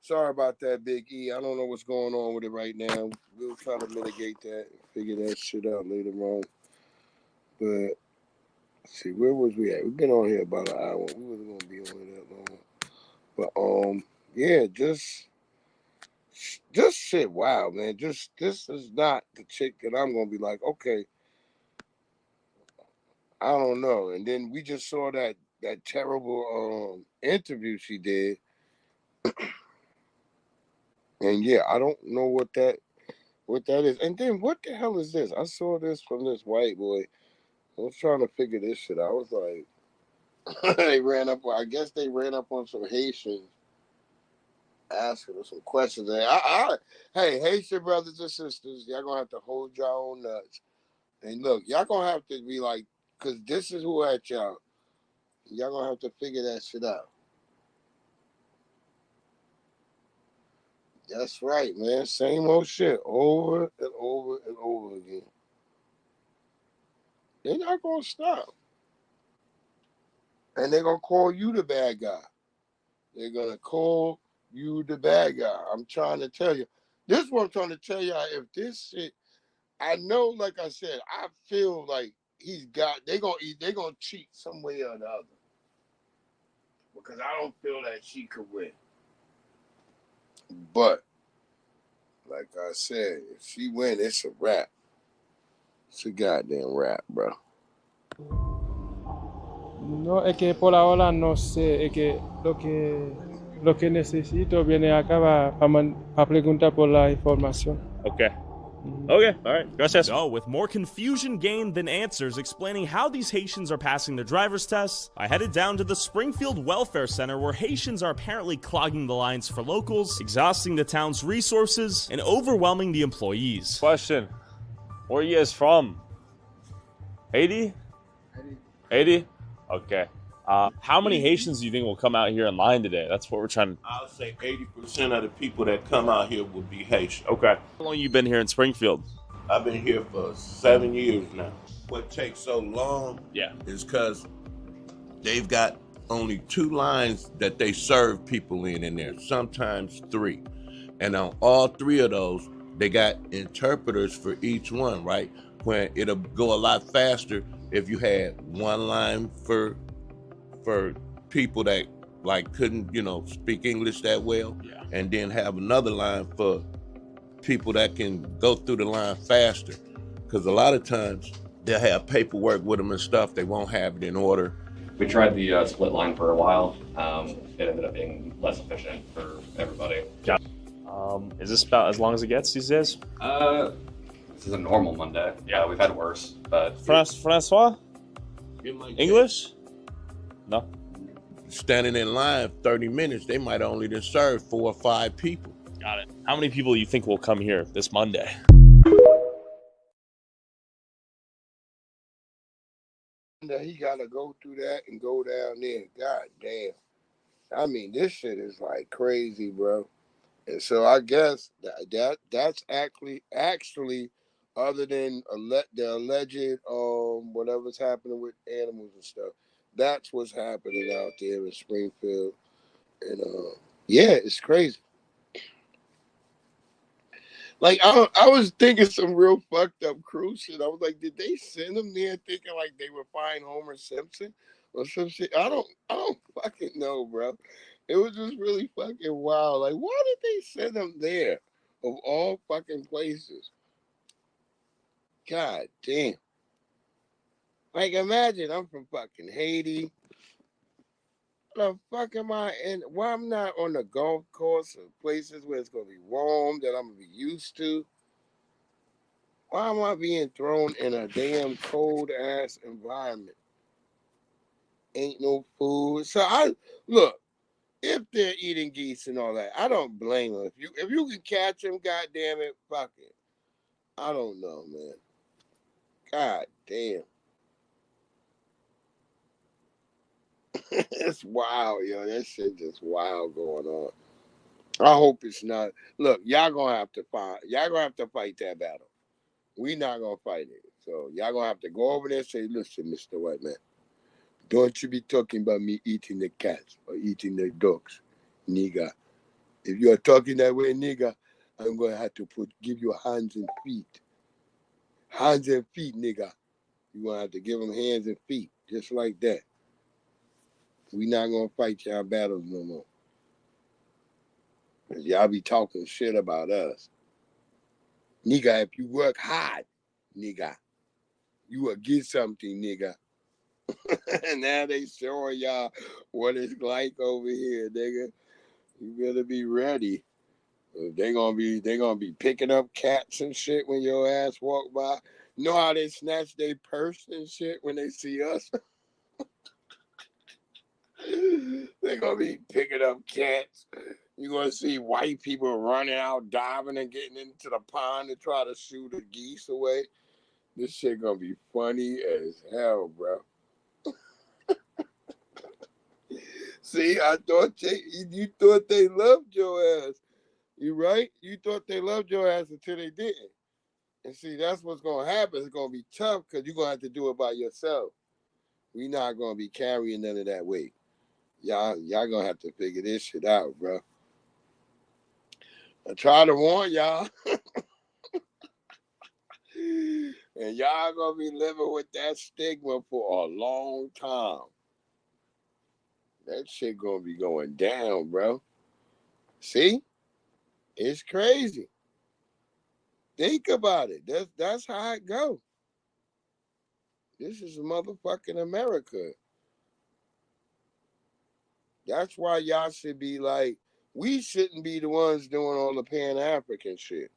Sorry about that, Big E. I don't know what's going on with it right now. We'll try to mitigate that and figure that shit out later on. But see, where was we at? We've been on here about an hour. We wasn't gonna be on here that long. But yeah, just shit. Wow, man. Just this is not the chick that I'm gonna be like, okay, I don't know. And then we just saw that terrible interview she did, and yeah, I don't know what that is. And then what the hell is this? I saw this from this white boy. I was trying to figure this shit out. I was like, they ran up. I guess they ran up on some Haitians, asking them some questions. And hey, Haitian brothers and sisters, y'all gonna have to hold your own nuts. And look, y'all gonna have to be like, because this is who at y'all. Y'all gonna have to figure that shit out. That's right, man. Same old shit over and over and over again. They're not gonna stop. And they're gonna call you the bad guy. They're gonna call you the bad guy. I'm trying to tell you. This is what I'm trying to tell y'all. If this shit, I know, like I said, I feel like they're gonna cheat some way or the other. Because I don't feel that she could win. But like I said, if she win, it's a wrap. It's a goddamn wrap, bro. No, es que por ahora no sé, es que lo que necesito viene acá para preguntar por la información. Okay. Okay, all right. Gracias. So, with more confusion gained than answers explaining how these Haitians are passing their driver's tests, I headed down to the Springfield Welfare Center where Haitians are apparently clogging the lines for locals, exhausting the town's resources, and overwhelming the employees. Question. Where are you guys from? Haiti? Haiti? Okay. How many Haitians do you think will come out here in line today? That's what we're trying to... I'll say 80% of the people that come out here will be Haitian. Okay. How long have you been here in Springfield? I've been here for 7 years now. What takes so long is because they've got only 2 lines that they serve people in there, sometimes 3. And on all 3 of those, they got interpreters for each one, right? When it'll go a lot faster if you had 1 line for people that like couldn't, speak English that well, and then have another line for people that can go through the line faster. Because a lot of times they'll have paperwork with them and stuff. They won't have it in order. We tried the split line for a while. It ended up being less efficient for everybody. Yeah. Is this about as long as it gets these days? This is a normal Monday. Yeah, we've had worse, but... Francois? English? No. Standing in line 30 minutes, they might only just serve 4 or 5 people. Got it. How many people do you think will come here this Monday? He gotta go through that and go down there. God damn. I mean, this shit is like crazy, bro. And so I guess that's actually other than the alleged whatever's happening with animals and stuff, that's what's happening out there in Springfield. And yeah, it's crazy. Like I was thinking some real fucked up cruise shit. I was like, did they send them there thinking like they would find Homer Simpson or some shit? I don't fucking know, bro. It was just really fucking wild. Like, why did they send them there of all fucking places? God damn. Like, imagine I'm from fucking Haiti. The fuck am I in? Why I'm not on the golf course or places where it's gonna be warm that I'm gonna be used to? Why am I being thrown in a damn cold ass environment? Ain't no food. So look, if they're eating geese and all that, I don't blame them. If you can catch them, goddamn it, fuck it. I don't know, man. God damn. It's wild, yo. That shit just wild going on. I hope it's not. Look, y'all gonna have to fight that battle. We not gonna fight it. So y'all gonna have to go over there and say, listen, Mr. White Man, don't you be talking about me eating the cats or eating the dogs, nigga. If you are talking that way, nigga, I'm gonna have to give you hands and feet. Hands and feet, nigga. You're gonna have to give them hands and feet, just like that. We not gonna fight y'all battles no more. Cause y'all be talking shit about us. Nigga, if you work hard, nigga, you will get something, nigga. And now they showing y'all what it's like over here, nigga. You better be ready. They gonna be picking up cats and shit when your ass walk by. Know how they snatch their purse and shit when they see us? They gonna be picking up cats. You're gonna see white people running out, diving and getting into the pond to try to shoo the geese away. This shit gonna be funny as hell, bro. See, I thought you thought they loved your ass. You right? You thought they loved your ass until they didn't. And see, that's what's gonna happen. It's gonna be tough because you're gonna have to do it by yourself. We not gonna be carrying none of that weight. Y'all gonna have to figure this shit out, bro. I try to warn y'all. And y'all gonna be living with that stigma for a long time. That shit gonna be going down, bro. See? It's crazy. Think about it. That's how it go. This is motherfucking America. That's why y'all should be like, we shouldn't be the ones doing all the Pan-African shit.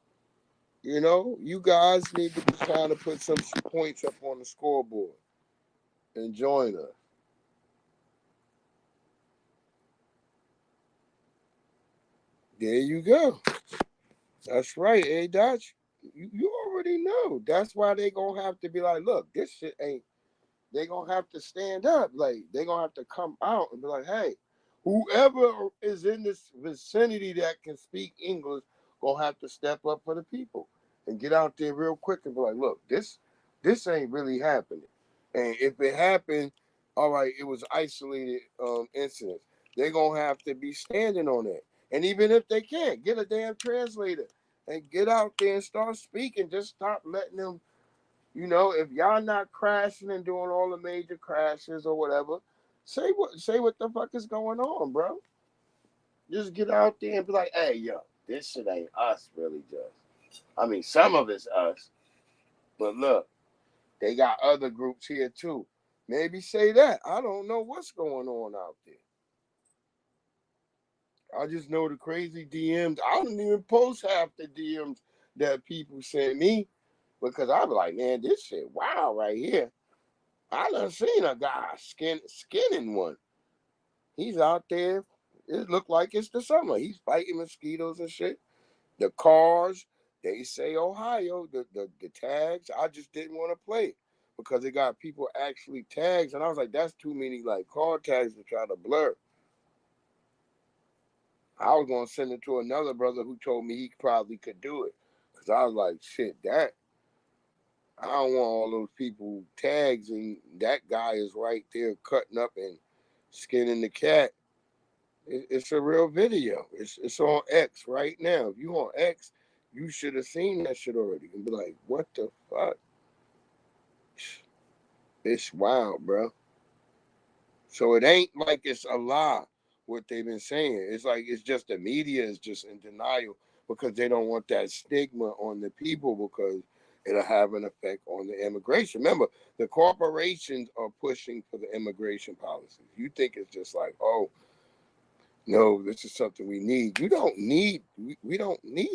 You know, you guys need to be trying to put some points up on the scoreboard and join us. There you go. That's right, Dutch. You already know. That's why they gonna have to be like, look, this shit ain't. They gonna have to stand up. Like they gonna have to come out and be like, hey, whoever is in this vicinity that can speak English gonna have to step up for the people and get out there real quick and be like, look, this ain't really happening. And if it happened, all right, it was isolated incidents. They're gonna have to be standing on that. And even if they can't, get a damn translator and get out there and start speaking. Just stop letting them, you know, if y'all not crashing and doing all the major crashes or whatever, say what the fuck is going on, bro. Just get out there and be like, hey, yo, this shit ain't us really just. I mean, some of it's us. But look, they got other groups here too. Maybe say that. I don't know what's going on out there. I just know the crazy DMs. I don't even post half the DMs that people send me because I be like, man, this shit wow right here. I done seen a guy skinning one. He's out there. It looked like it's the summer. He's fighting mosquitoes and shit. The cars, they say Ohio, the tags. I just didn't want to play it because it got people actually tags. And I was like, that's too many like car tags to try to blur. I was going to send it to another brother who told me he probably could do it. Because I was like, shit, I don't want all those people tags. And that guy is right there cutting up and skinning the cat. It's a real video. It's on X right now. If you on X, you should have seen that shit already. And be like, what the fuck? It's wild, bro. So it ain't like it's a lie, what they've been saying. It's like it's just the media is just in denial because they don't want that stigma on the people because it'll have an effect on the immigration. Remember, the corporations are pushing for the immigration policies. You think it's just like, oh, no, this is something we need. We don't need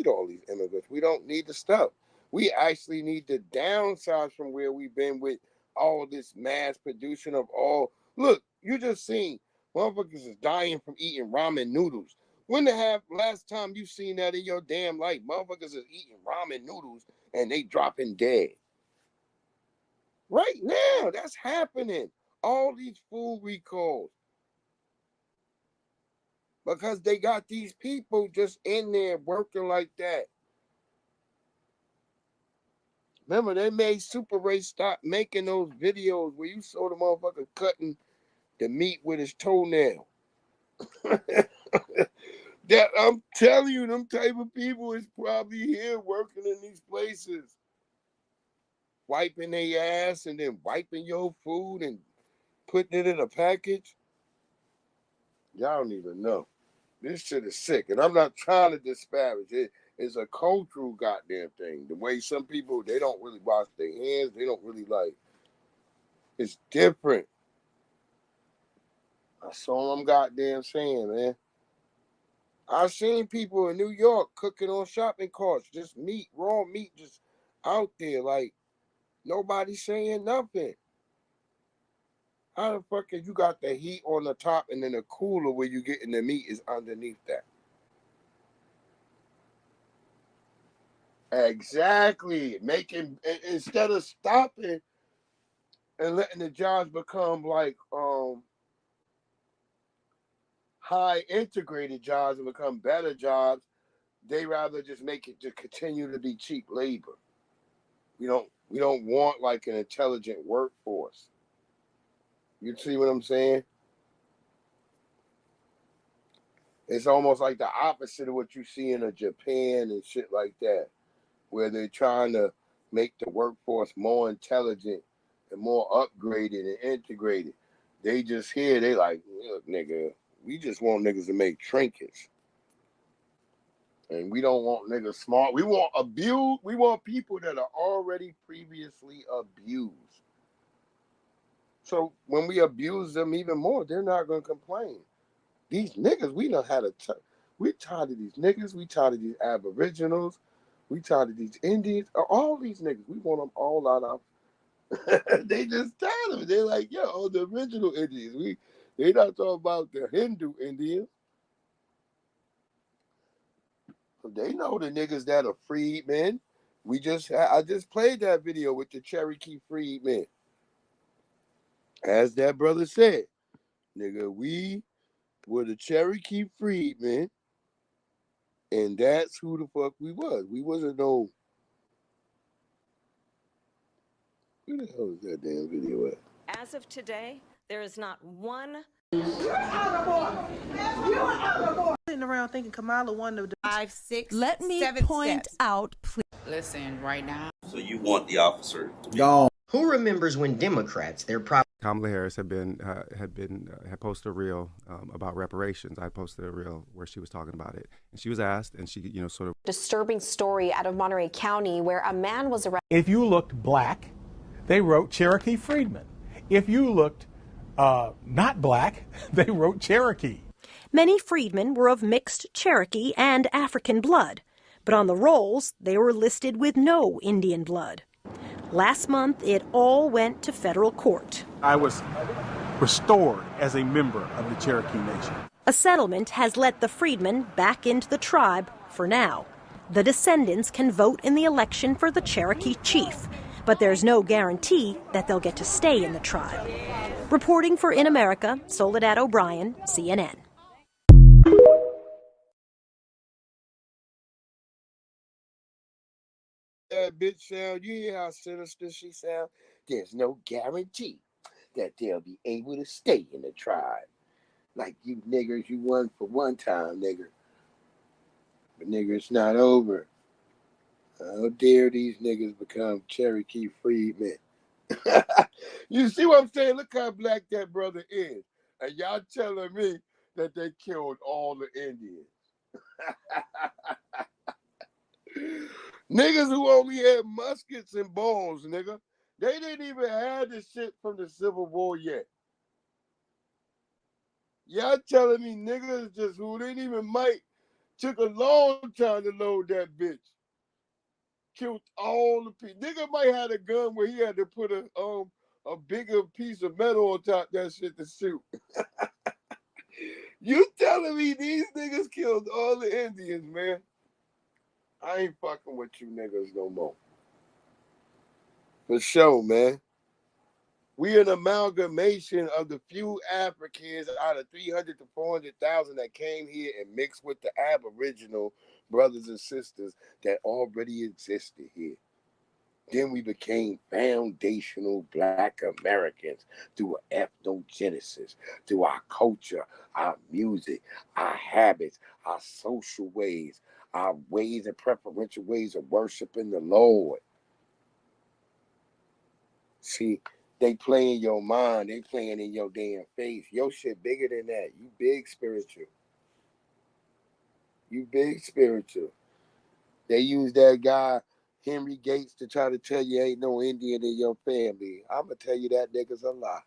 all these immigrants. We don't need the stuff. We actually need to downsize from where we've been with all this mass production of all. Look, you just seen motherfuckers is dying from eating ramen noodles. When the last time you seen that in your damn life? Motherfuckers is eating ramen noodles and they dropping dead. Right now, that's happening. All these food recalls. Because they got these people just in there working like that. Remember, they made Super Ray stop making those videos where you saw the motherfucker cutting the meat with his toenail. That I'm telling you, them type of people is probably here working in these places. Wiping their ass and then wiping your food and putting it in a package. Y'all don't even know. This shit is sick. And I'm not trying to disparage it. It's a cultural goddamn thing. The way some people, they don't really wash their hands. They don't really like. It's different. That's all I'm goddamn saying, man. I've seen people in New York cooking on shopping carts, just meat, raw meat, just out there. Like, nobody's saying nothing. How the fuck is you got the heat on the top and then the cooler where you getting the meat is underneath that? Exactly. Making, instead of stopping and letting the jobs become like high integrated jobs and become better jobs, they rather just make it to continue to be cheap labor. We don't want like an intelligent workforce. You see what I'm saying? It's almost like the opposite of what you see in Japan and shit like that, where they're trying to make the workforce more intelligent and more upgraded and integrated. They just here, they like, look, nigga, we just want niggas to make trinkets. And we don't want niggas smart. We want abused. We want people that are already previously abused. So when we abuse them even more, they're not going to complain. These niggas, we know how to. We tired of these niggas. We tired of these aboriginals. We tired of these Indians. All these niggas. We want them all out of. They just tired of it. They're like, yo, the original Indians. They not talking about the Hindu Indians. They know the niggas that are freedmen. I just played that video with the Cherokee freedmen. As that brother said, nigga, we were the Cherokee freedmen, and that's who the fuck we was. We wasn't no. Where the hell is that damn video at? As of today, there is not one. You're out of order. You're out of order. Sitting around thinking Kamala won the 5, 6, Let me 7 point steps. out, please. Listen, right now. So you want the officer to be gone. Who remembers when Democrats, their Kamala Harris had posted a reel about reparations. I posted a reel where she was talking about it, and she was asked, and she, sort of Disturbing story out of Monterey County where a man was arrested. If you looked black, they wrote Cherokee freedman. If you looked not black, they wrote Cherokee. Many freedmen were of mixed Cherokee and African blood, but on the rolls they were listed with no Indian blood. Last month, it all went to federal court. I was restored as a member of the Cherokee Nation. A settlement has let the freedmen back into the tribe for now. The descendants can vote in the election for the Cherokee chief, but there's no guarantee that they'll get to stay in the tribe. Reporting for In America, Soledad O'Brien, CNN. That bitch sound, you hear how sinister she sound? There's no guarantee that they'll be able to stay in the tribe. Like you niggers, you won for one time, nigger. But nigger, it's not over. How dare these niggas become Cherokee freedmen? You see what I'm saying? Look how black that brother is. And y'all telling me that they killed all the Indians. Niggas who only had muskets and balls, nigga. They didn't even have this shit from the Civil War yet. Y'all telling me niggas just who didn't even might took a long time to load that bitch. Killed all the people. Nigga might have a gun where he had to put a bigger piece of metal on top of that shit to shoot. You telling me these niggas killed all the Indians, man? I ain't fucking with you niggas no more. For sure, man. We an amalgamation of the few Africans out of 300 to 400,000 that came here and mixed with the Aboriginal brothers and sisters that already existed here. Then we became foundational Black Americans through ethnogenesis, through our culture, our music, our habits, our social ways, our ways and preferential ways of worshiping the Lord. See, they play in your mind, they playing in your damn face. Your shit bigger than that. You big spiritual. You big spiritual. They use that guy, Henry Gates, to try to tell you ain't no Indian in your family. I'm going to tell you that nigga's a lie.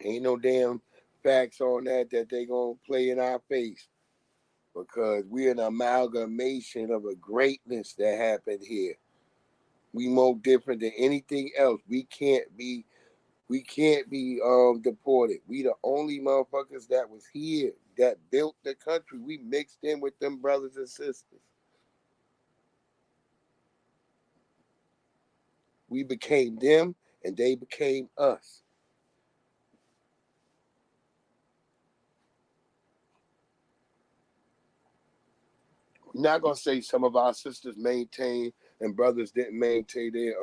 Ain't no damn facts on that they going to play in our face. Because we're an amalgamation of a greatness that happened here. We more different than anything else. We can't be deported. We the only motherfuckers that was here that built the country. We mixed in with them brothers and sisters. We became them and they became us. I'm not gonna say some of our sisters maintain and brothers didn't maintain their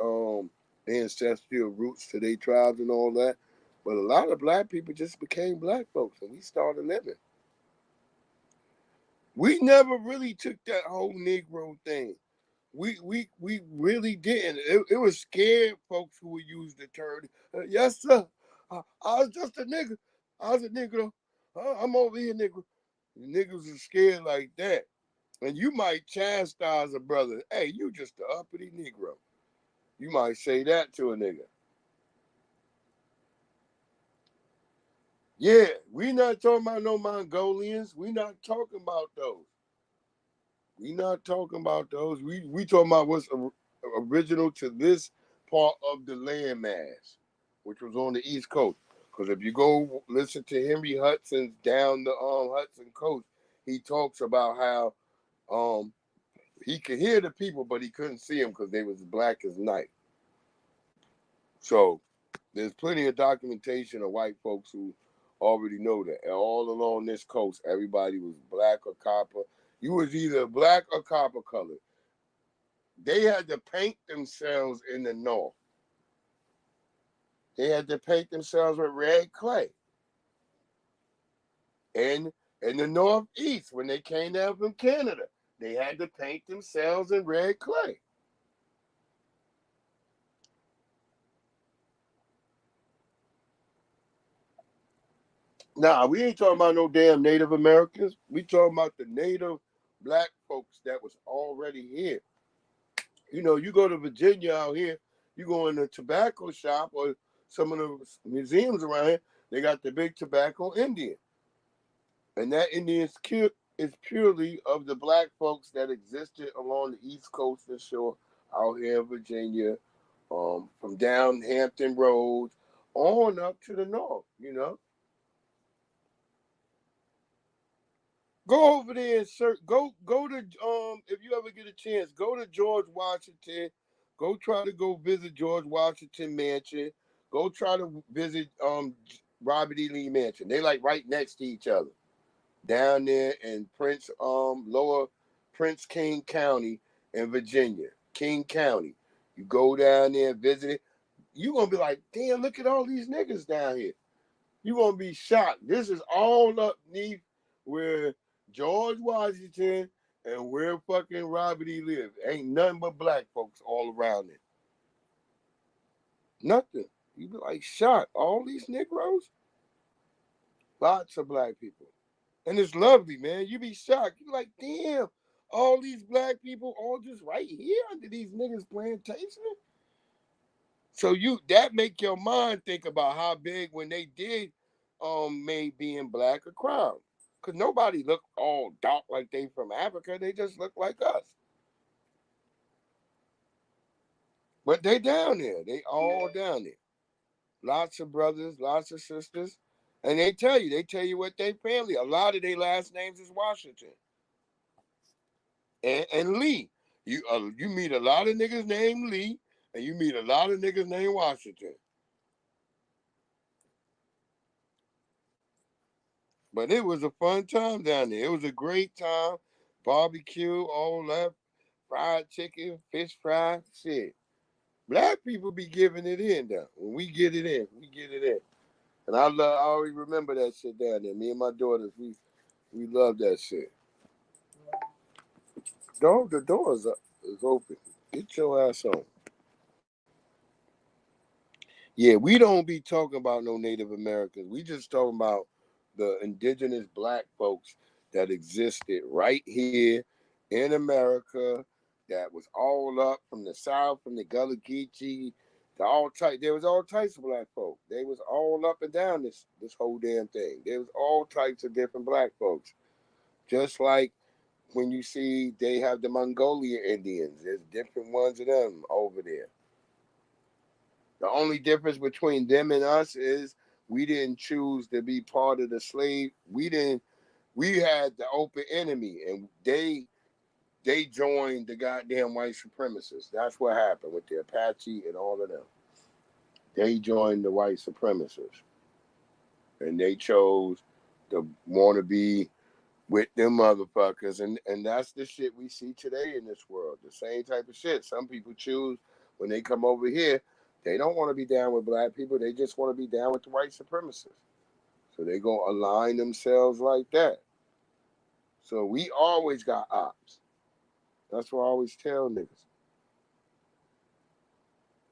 ancestral roots to their tribes and all that. But a lot of Black people just became Black folks and we started living. We never really took that whole Negro thing. We really didn't. It was scared folks who would use the term, yes, sir. I was just a nigga. I was a nigga. I'm over here, nigga. The niggas are scared like that. And you might chastise a brother. Hey, you just a uppity Negro. You might say that to a nigga. Yeah, we not talking about no Mongolians. We not talking about those. We not talking about those. We talking about what's original to this part of the landmass, which was on the East Coast. Because if you go listen to Henry Hudson's Down the Hudson Coast, he talks about how he could hear the people, but he couldn't see them because they was black as night. So there's plenty of documentation of white folks who already know that. And all along this coast, everybody was black or copper. You was either black or copper colored. They had to paint themselves in the north. They had to paint themselves with red clay. And in the northeast, when they came down from Canada, they had to paint themselves in red clay. Nah, we ain't talking about no damn Native Americans. We talking about the native black folks that was already here. You know, you go to Virginia out here, you go in the tobacco shop or some of the museums around here, they got the big tobacco Indian. And that Indian is purely of the black folks that existed along the East Coast and shore out here in Virginia, from down Hampton Road on up to the north, you know. Go over there and search. Go to if you ever get a chance, go to George Washington. Go try to go visit George Washington Mansion. Go try to visit Robert E. Lee Mansion. They like right next to each other. Down there in Lower Prince King County in Virginia. King County. You go down there and visit it. You're gonna be like, damn, look at all these niggas down here. You're gonna be shocked. This is all up neath where George Washington and where fucking Robert E. lived. Ain't nothing but black folks all around it. Nothing. You be like shocked. All these Negroes? Lots of black people. And it's lovely, man. You be shocked. You like, damn, all these black people all just right here under these niggas plantation. So that make your mind think about how big when they did made being black a crime. Because nobody look all dark like they from Africa. They just look like us. But they down there. They all down there. Lots of brothers, lots of sisters. And they tell you what they family. A lot of their last names is Washington. And Lee. You meet a lot of niggas named Lee, and you meet a lot of niggas named Washington. But it was a fun time down there. It was a great time. Barbecue, all that, fried chicken, fish fry, shit. Black people be giving it in though. When we get it in, we get it in. And I always remember that shit down there. Me and my daughters, we love that shit. Dog, the door is open. Get your ass on. Yeah, we don't be talking about no Native Americans. We just talking about the indigenous black folks that existed right here in America, that was all up from the South, from the Gullah Geechee, there was all types of black folk. They was all up and down this whole damn thing. There was all types of different black folks. Just like when you see they have the Mongolia Indians, there's different ones of them over there. The only difference between them and us is we didn't choose to be part of the slave. We had the open enemy, and they joined the goddamn white supremacists. That's what happened with the Apache and all of them. They joined the white supremacists, and they chose to want to be with them motherfuckers, and that's the shit we see today in this world. The same type of shit. Some people choose when they come over here, they don't want to be down with black people. They just want to be down with the white supremacists. So they gonna align themselves like that. So we always got ops. That's what I always tell niggas.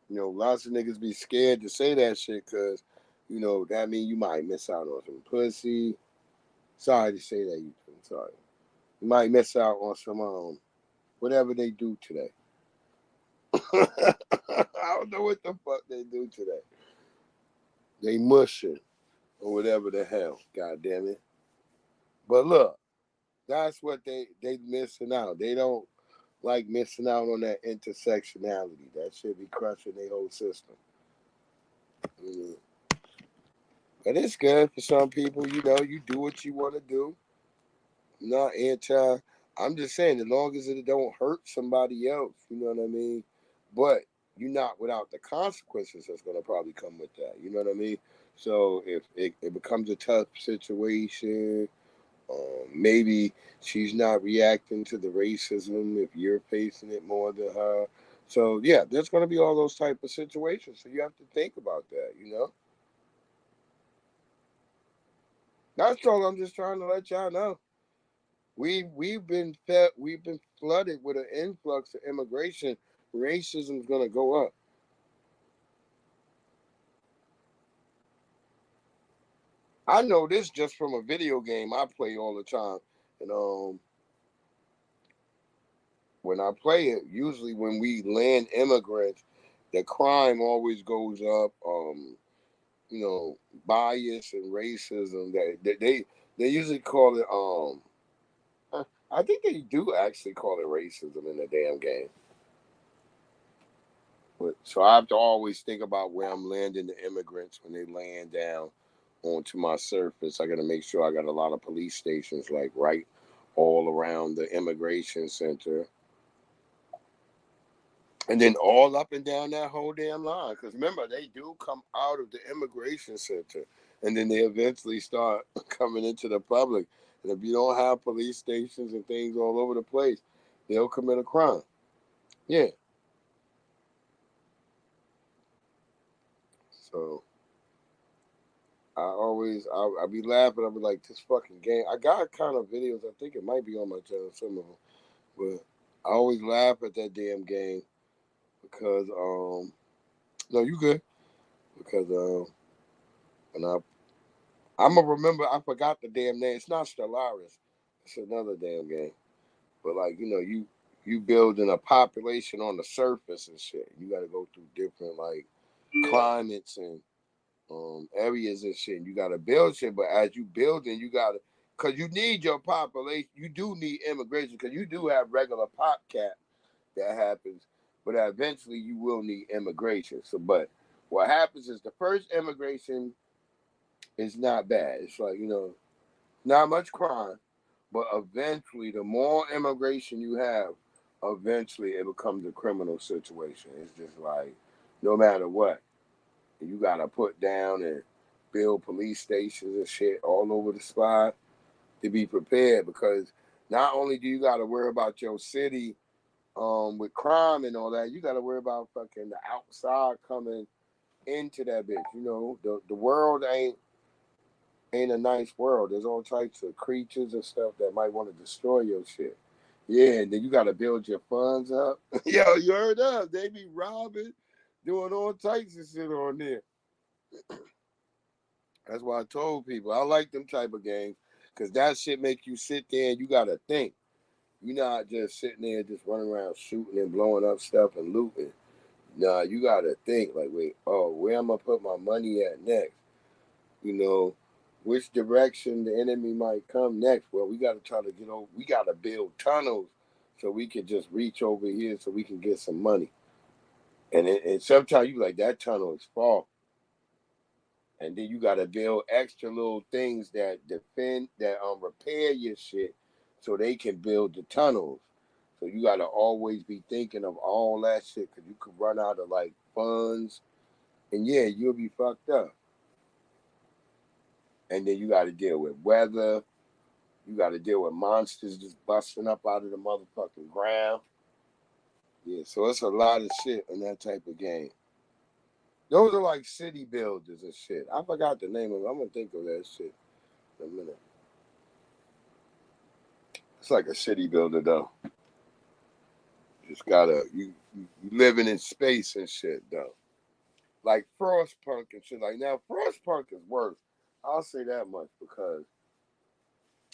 You know, lots of niggas be scared to say that shit because, you know, that mean you might miss out on some pussy. Sorry to say that, I'm sorry. You might miss out on some whatever they do today. I don't know what the fuck they do today. They mushing or whatever the hell. God damn it. But look, that's what they missing out. They don't like missing out on that intersectionality. That should be crushing their whole system. Mm. But it's good for some people. You know, you do what you want to do. Not anti. I'm just saying, as long as it don't hurt somebody else, you know what I mean? But you're not without the consequences that's going to probably come with that. You know what I mean? So if it becomes a tough situation, maybe she's not reacting to the racism if you're facing it more than her. So, yeah, there's going to be all those type of situations. So you have to think about that, you know? That's all I'm just trying to let y'all know. We've been flooded with an influx of immigration. Racism is gonna go up. I know this just from a video game I play all the time, and when I play it, usually when we land immigrants, the crime always goes up. You know, bias and racism. They usually call it. I think they do actually call it racism in the damn game. But so I have to always think about where I'm landing the immigrants when they land down onto my surface. I got to make sure I got a lot of police stations like right all around the immigration center. And then all up and down that whole damn line. Because remember, they do come out of the immigration center. And then they eventually start coming into the public. And if you don't have police stations and things all over the place, they'll commit a crime. Yeah. So I be laughing. I'll be like, this fucking game. I got kind of videos. I think it might be on my channel, some of them. But I always laugh at that damn game because, no, you good. Because, and I'm going to remember, I forgot the damn name. It's not Stellaris. It's another damn game. But, like, you know, you building a population on the surface and shit. You got to go through different, like, climates and areas and shit. You gotta build shit, but as you building, you gotta, cause you need your population. You do need immigration, cause you do have regular pop cap that happens, but eventually you will need immigration. So, but what happens is the first immigration is not bad. It's like, you know, not much crime, but eventually the more immigration you have, eventually it becomes a criminal situation. It's just like, no matter what, you gotta put down and build police stations and shit all over the spot to be prepared, because not only do you gotta worry about your city with crime and all that, you gotta worry about fucking the outside coming into that bitch. You know, the world ain't a nice world. There's all types of creatures and stuff that might want to destroy your shit. Yeah, and then you got to build your funds up. Yo, you heard us. They be robbing, doing all types of shit on there. That's why I told people I like them type of games, because that shit make you sit there and you got to think. You're not just sitting there just running around shooting and blowing up stuff and looting. Nah, you got to think like, wait, where am I put my money at next? You know, which direction the enemy might come next. Well, we got to try to get over. We got to build tunnels so we can just reach over here so we can get some money. And sometimes you like, that tunnel is far. And then you got to build extra little things that defend, that repair your shit so they can build the tunnels. So you got to always be thinking of all that shit, because you could run out of like funds. And yeah, you'll be fucked up. And then you got to deal with weather. You got to deal with monsters just busting up out of the motherfucking ground. Yeah, so it's a lot of shit in that type of game. Those are like city builders and shit. I forgot the name of it. I'm going to think of that shit in a minute. It's like a city builder, though. Just got to, you living in space and shit, though. Like Frostpunk and shit. Like, now, Frostpunk is worse. I'll say that much, because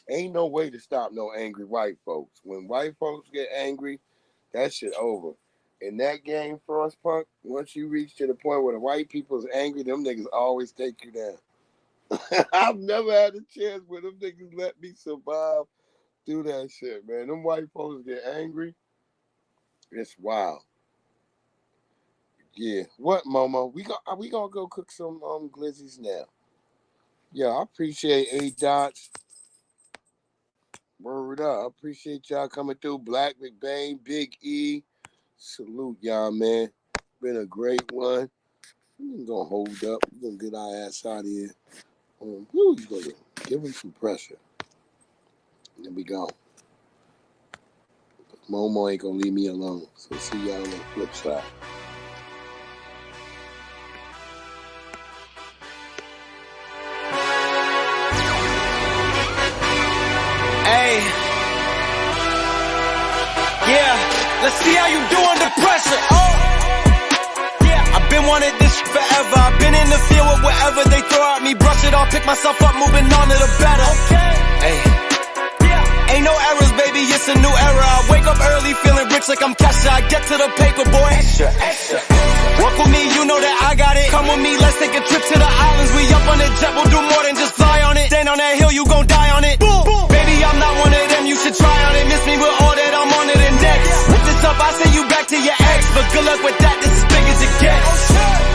ain't no way to stop no angry white folks. When white folks get angry, that shit over. In that game, Frostpunk, once you reach to the point where the white people's angry, them niggas always take you down. I've never had a chance where them niggas let me survive through that shit, man. Them white folks get angry. It's wild. Yeah. What, Momo? We gonna go cook some glizzies now. Yeah, I appreciate A-Dots. Word up. I appreciate y'all coming through. Black McBain, Big E. Salute y'all, man. Been a great one. We're gonna hold up. We're gonna get our ass out of here. We're gonna give him some pressure. There we go. Momo ain't gonna leave me alone. So see y'all on the flip side. Hey, yeah, let's see how you do under pressure. Oh, yeah, I've been wanting this forever. I've been in the field with whatever they throw at me. Brush it off, pick myself up, moving on to the better. Okay, hey, yeah, ain't no errors, baby, it's a new era. I wake up early, feeling rich like I'm Kesha. I get to the paper, boy. Extra, extra. Work with me, you know that I got it. Come with me, let's take a trip to the islands. We up on the jet, we'll do more than just fly on it. Stand on that hill, you gon' die on it. Boom, boom. I'm not one of them, you should try on it. Miss me with all that, I'm on it and next. Whip this up, I send you back to your ex. But good luck with that, this is big as it gets.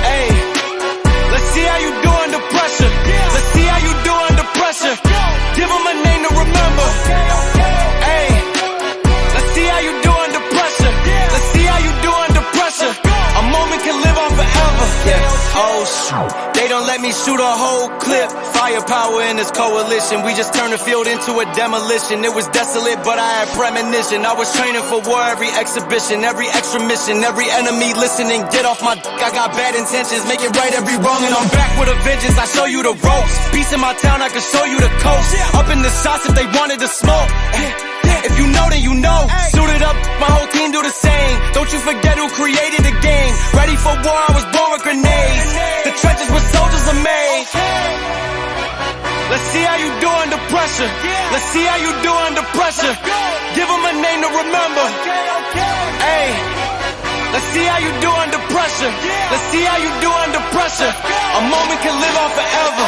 Hey, let's see how you do under pressure. Let's see how you do under pressure. Give them a name to remember. Hey, let's see how you do under pressure. Let's see how you do under pressure. A moment can live on forever. Yeah, oh shoot. They don't let me shoot a whole clip. Firepower in this coalition. We just turned the field into a demolition. It was desolate, but I had premonition. I was training for war, every exhibition, every extra mission, every enemy listening. Get off my dick, I got bad intentions. Make it right every wrong, and I'm back with a vengeance. I show you the ropes. Peace in my town, I can show you the coast. Up in the shots if they wanted to smoke. If you know, then you know. Suited up, my whole team do the same. Don't you forget who created the game. Ready for war, I was born with grenades. The trenches where soldiers are made. Let's see how you do under pressure. Let's see how you do under pressure. Give them a name to remember. Hey, let's see how you do under pressure. Let's see how you do under pressure. A moment can live on forever.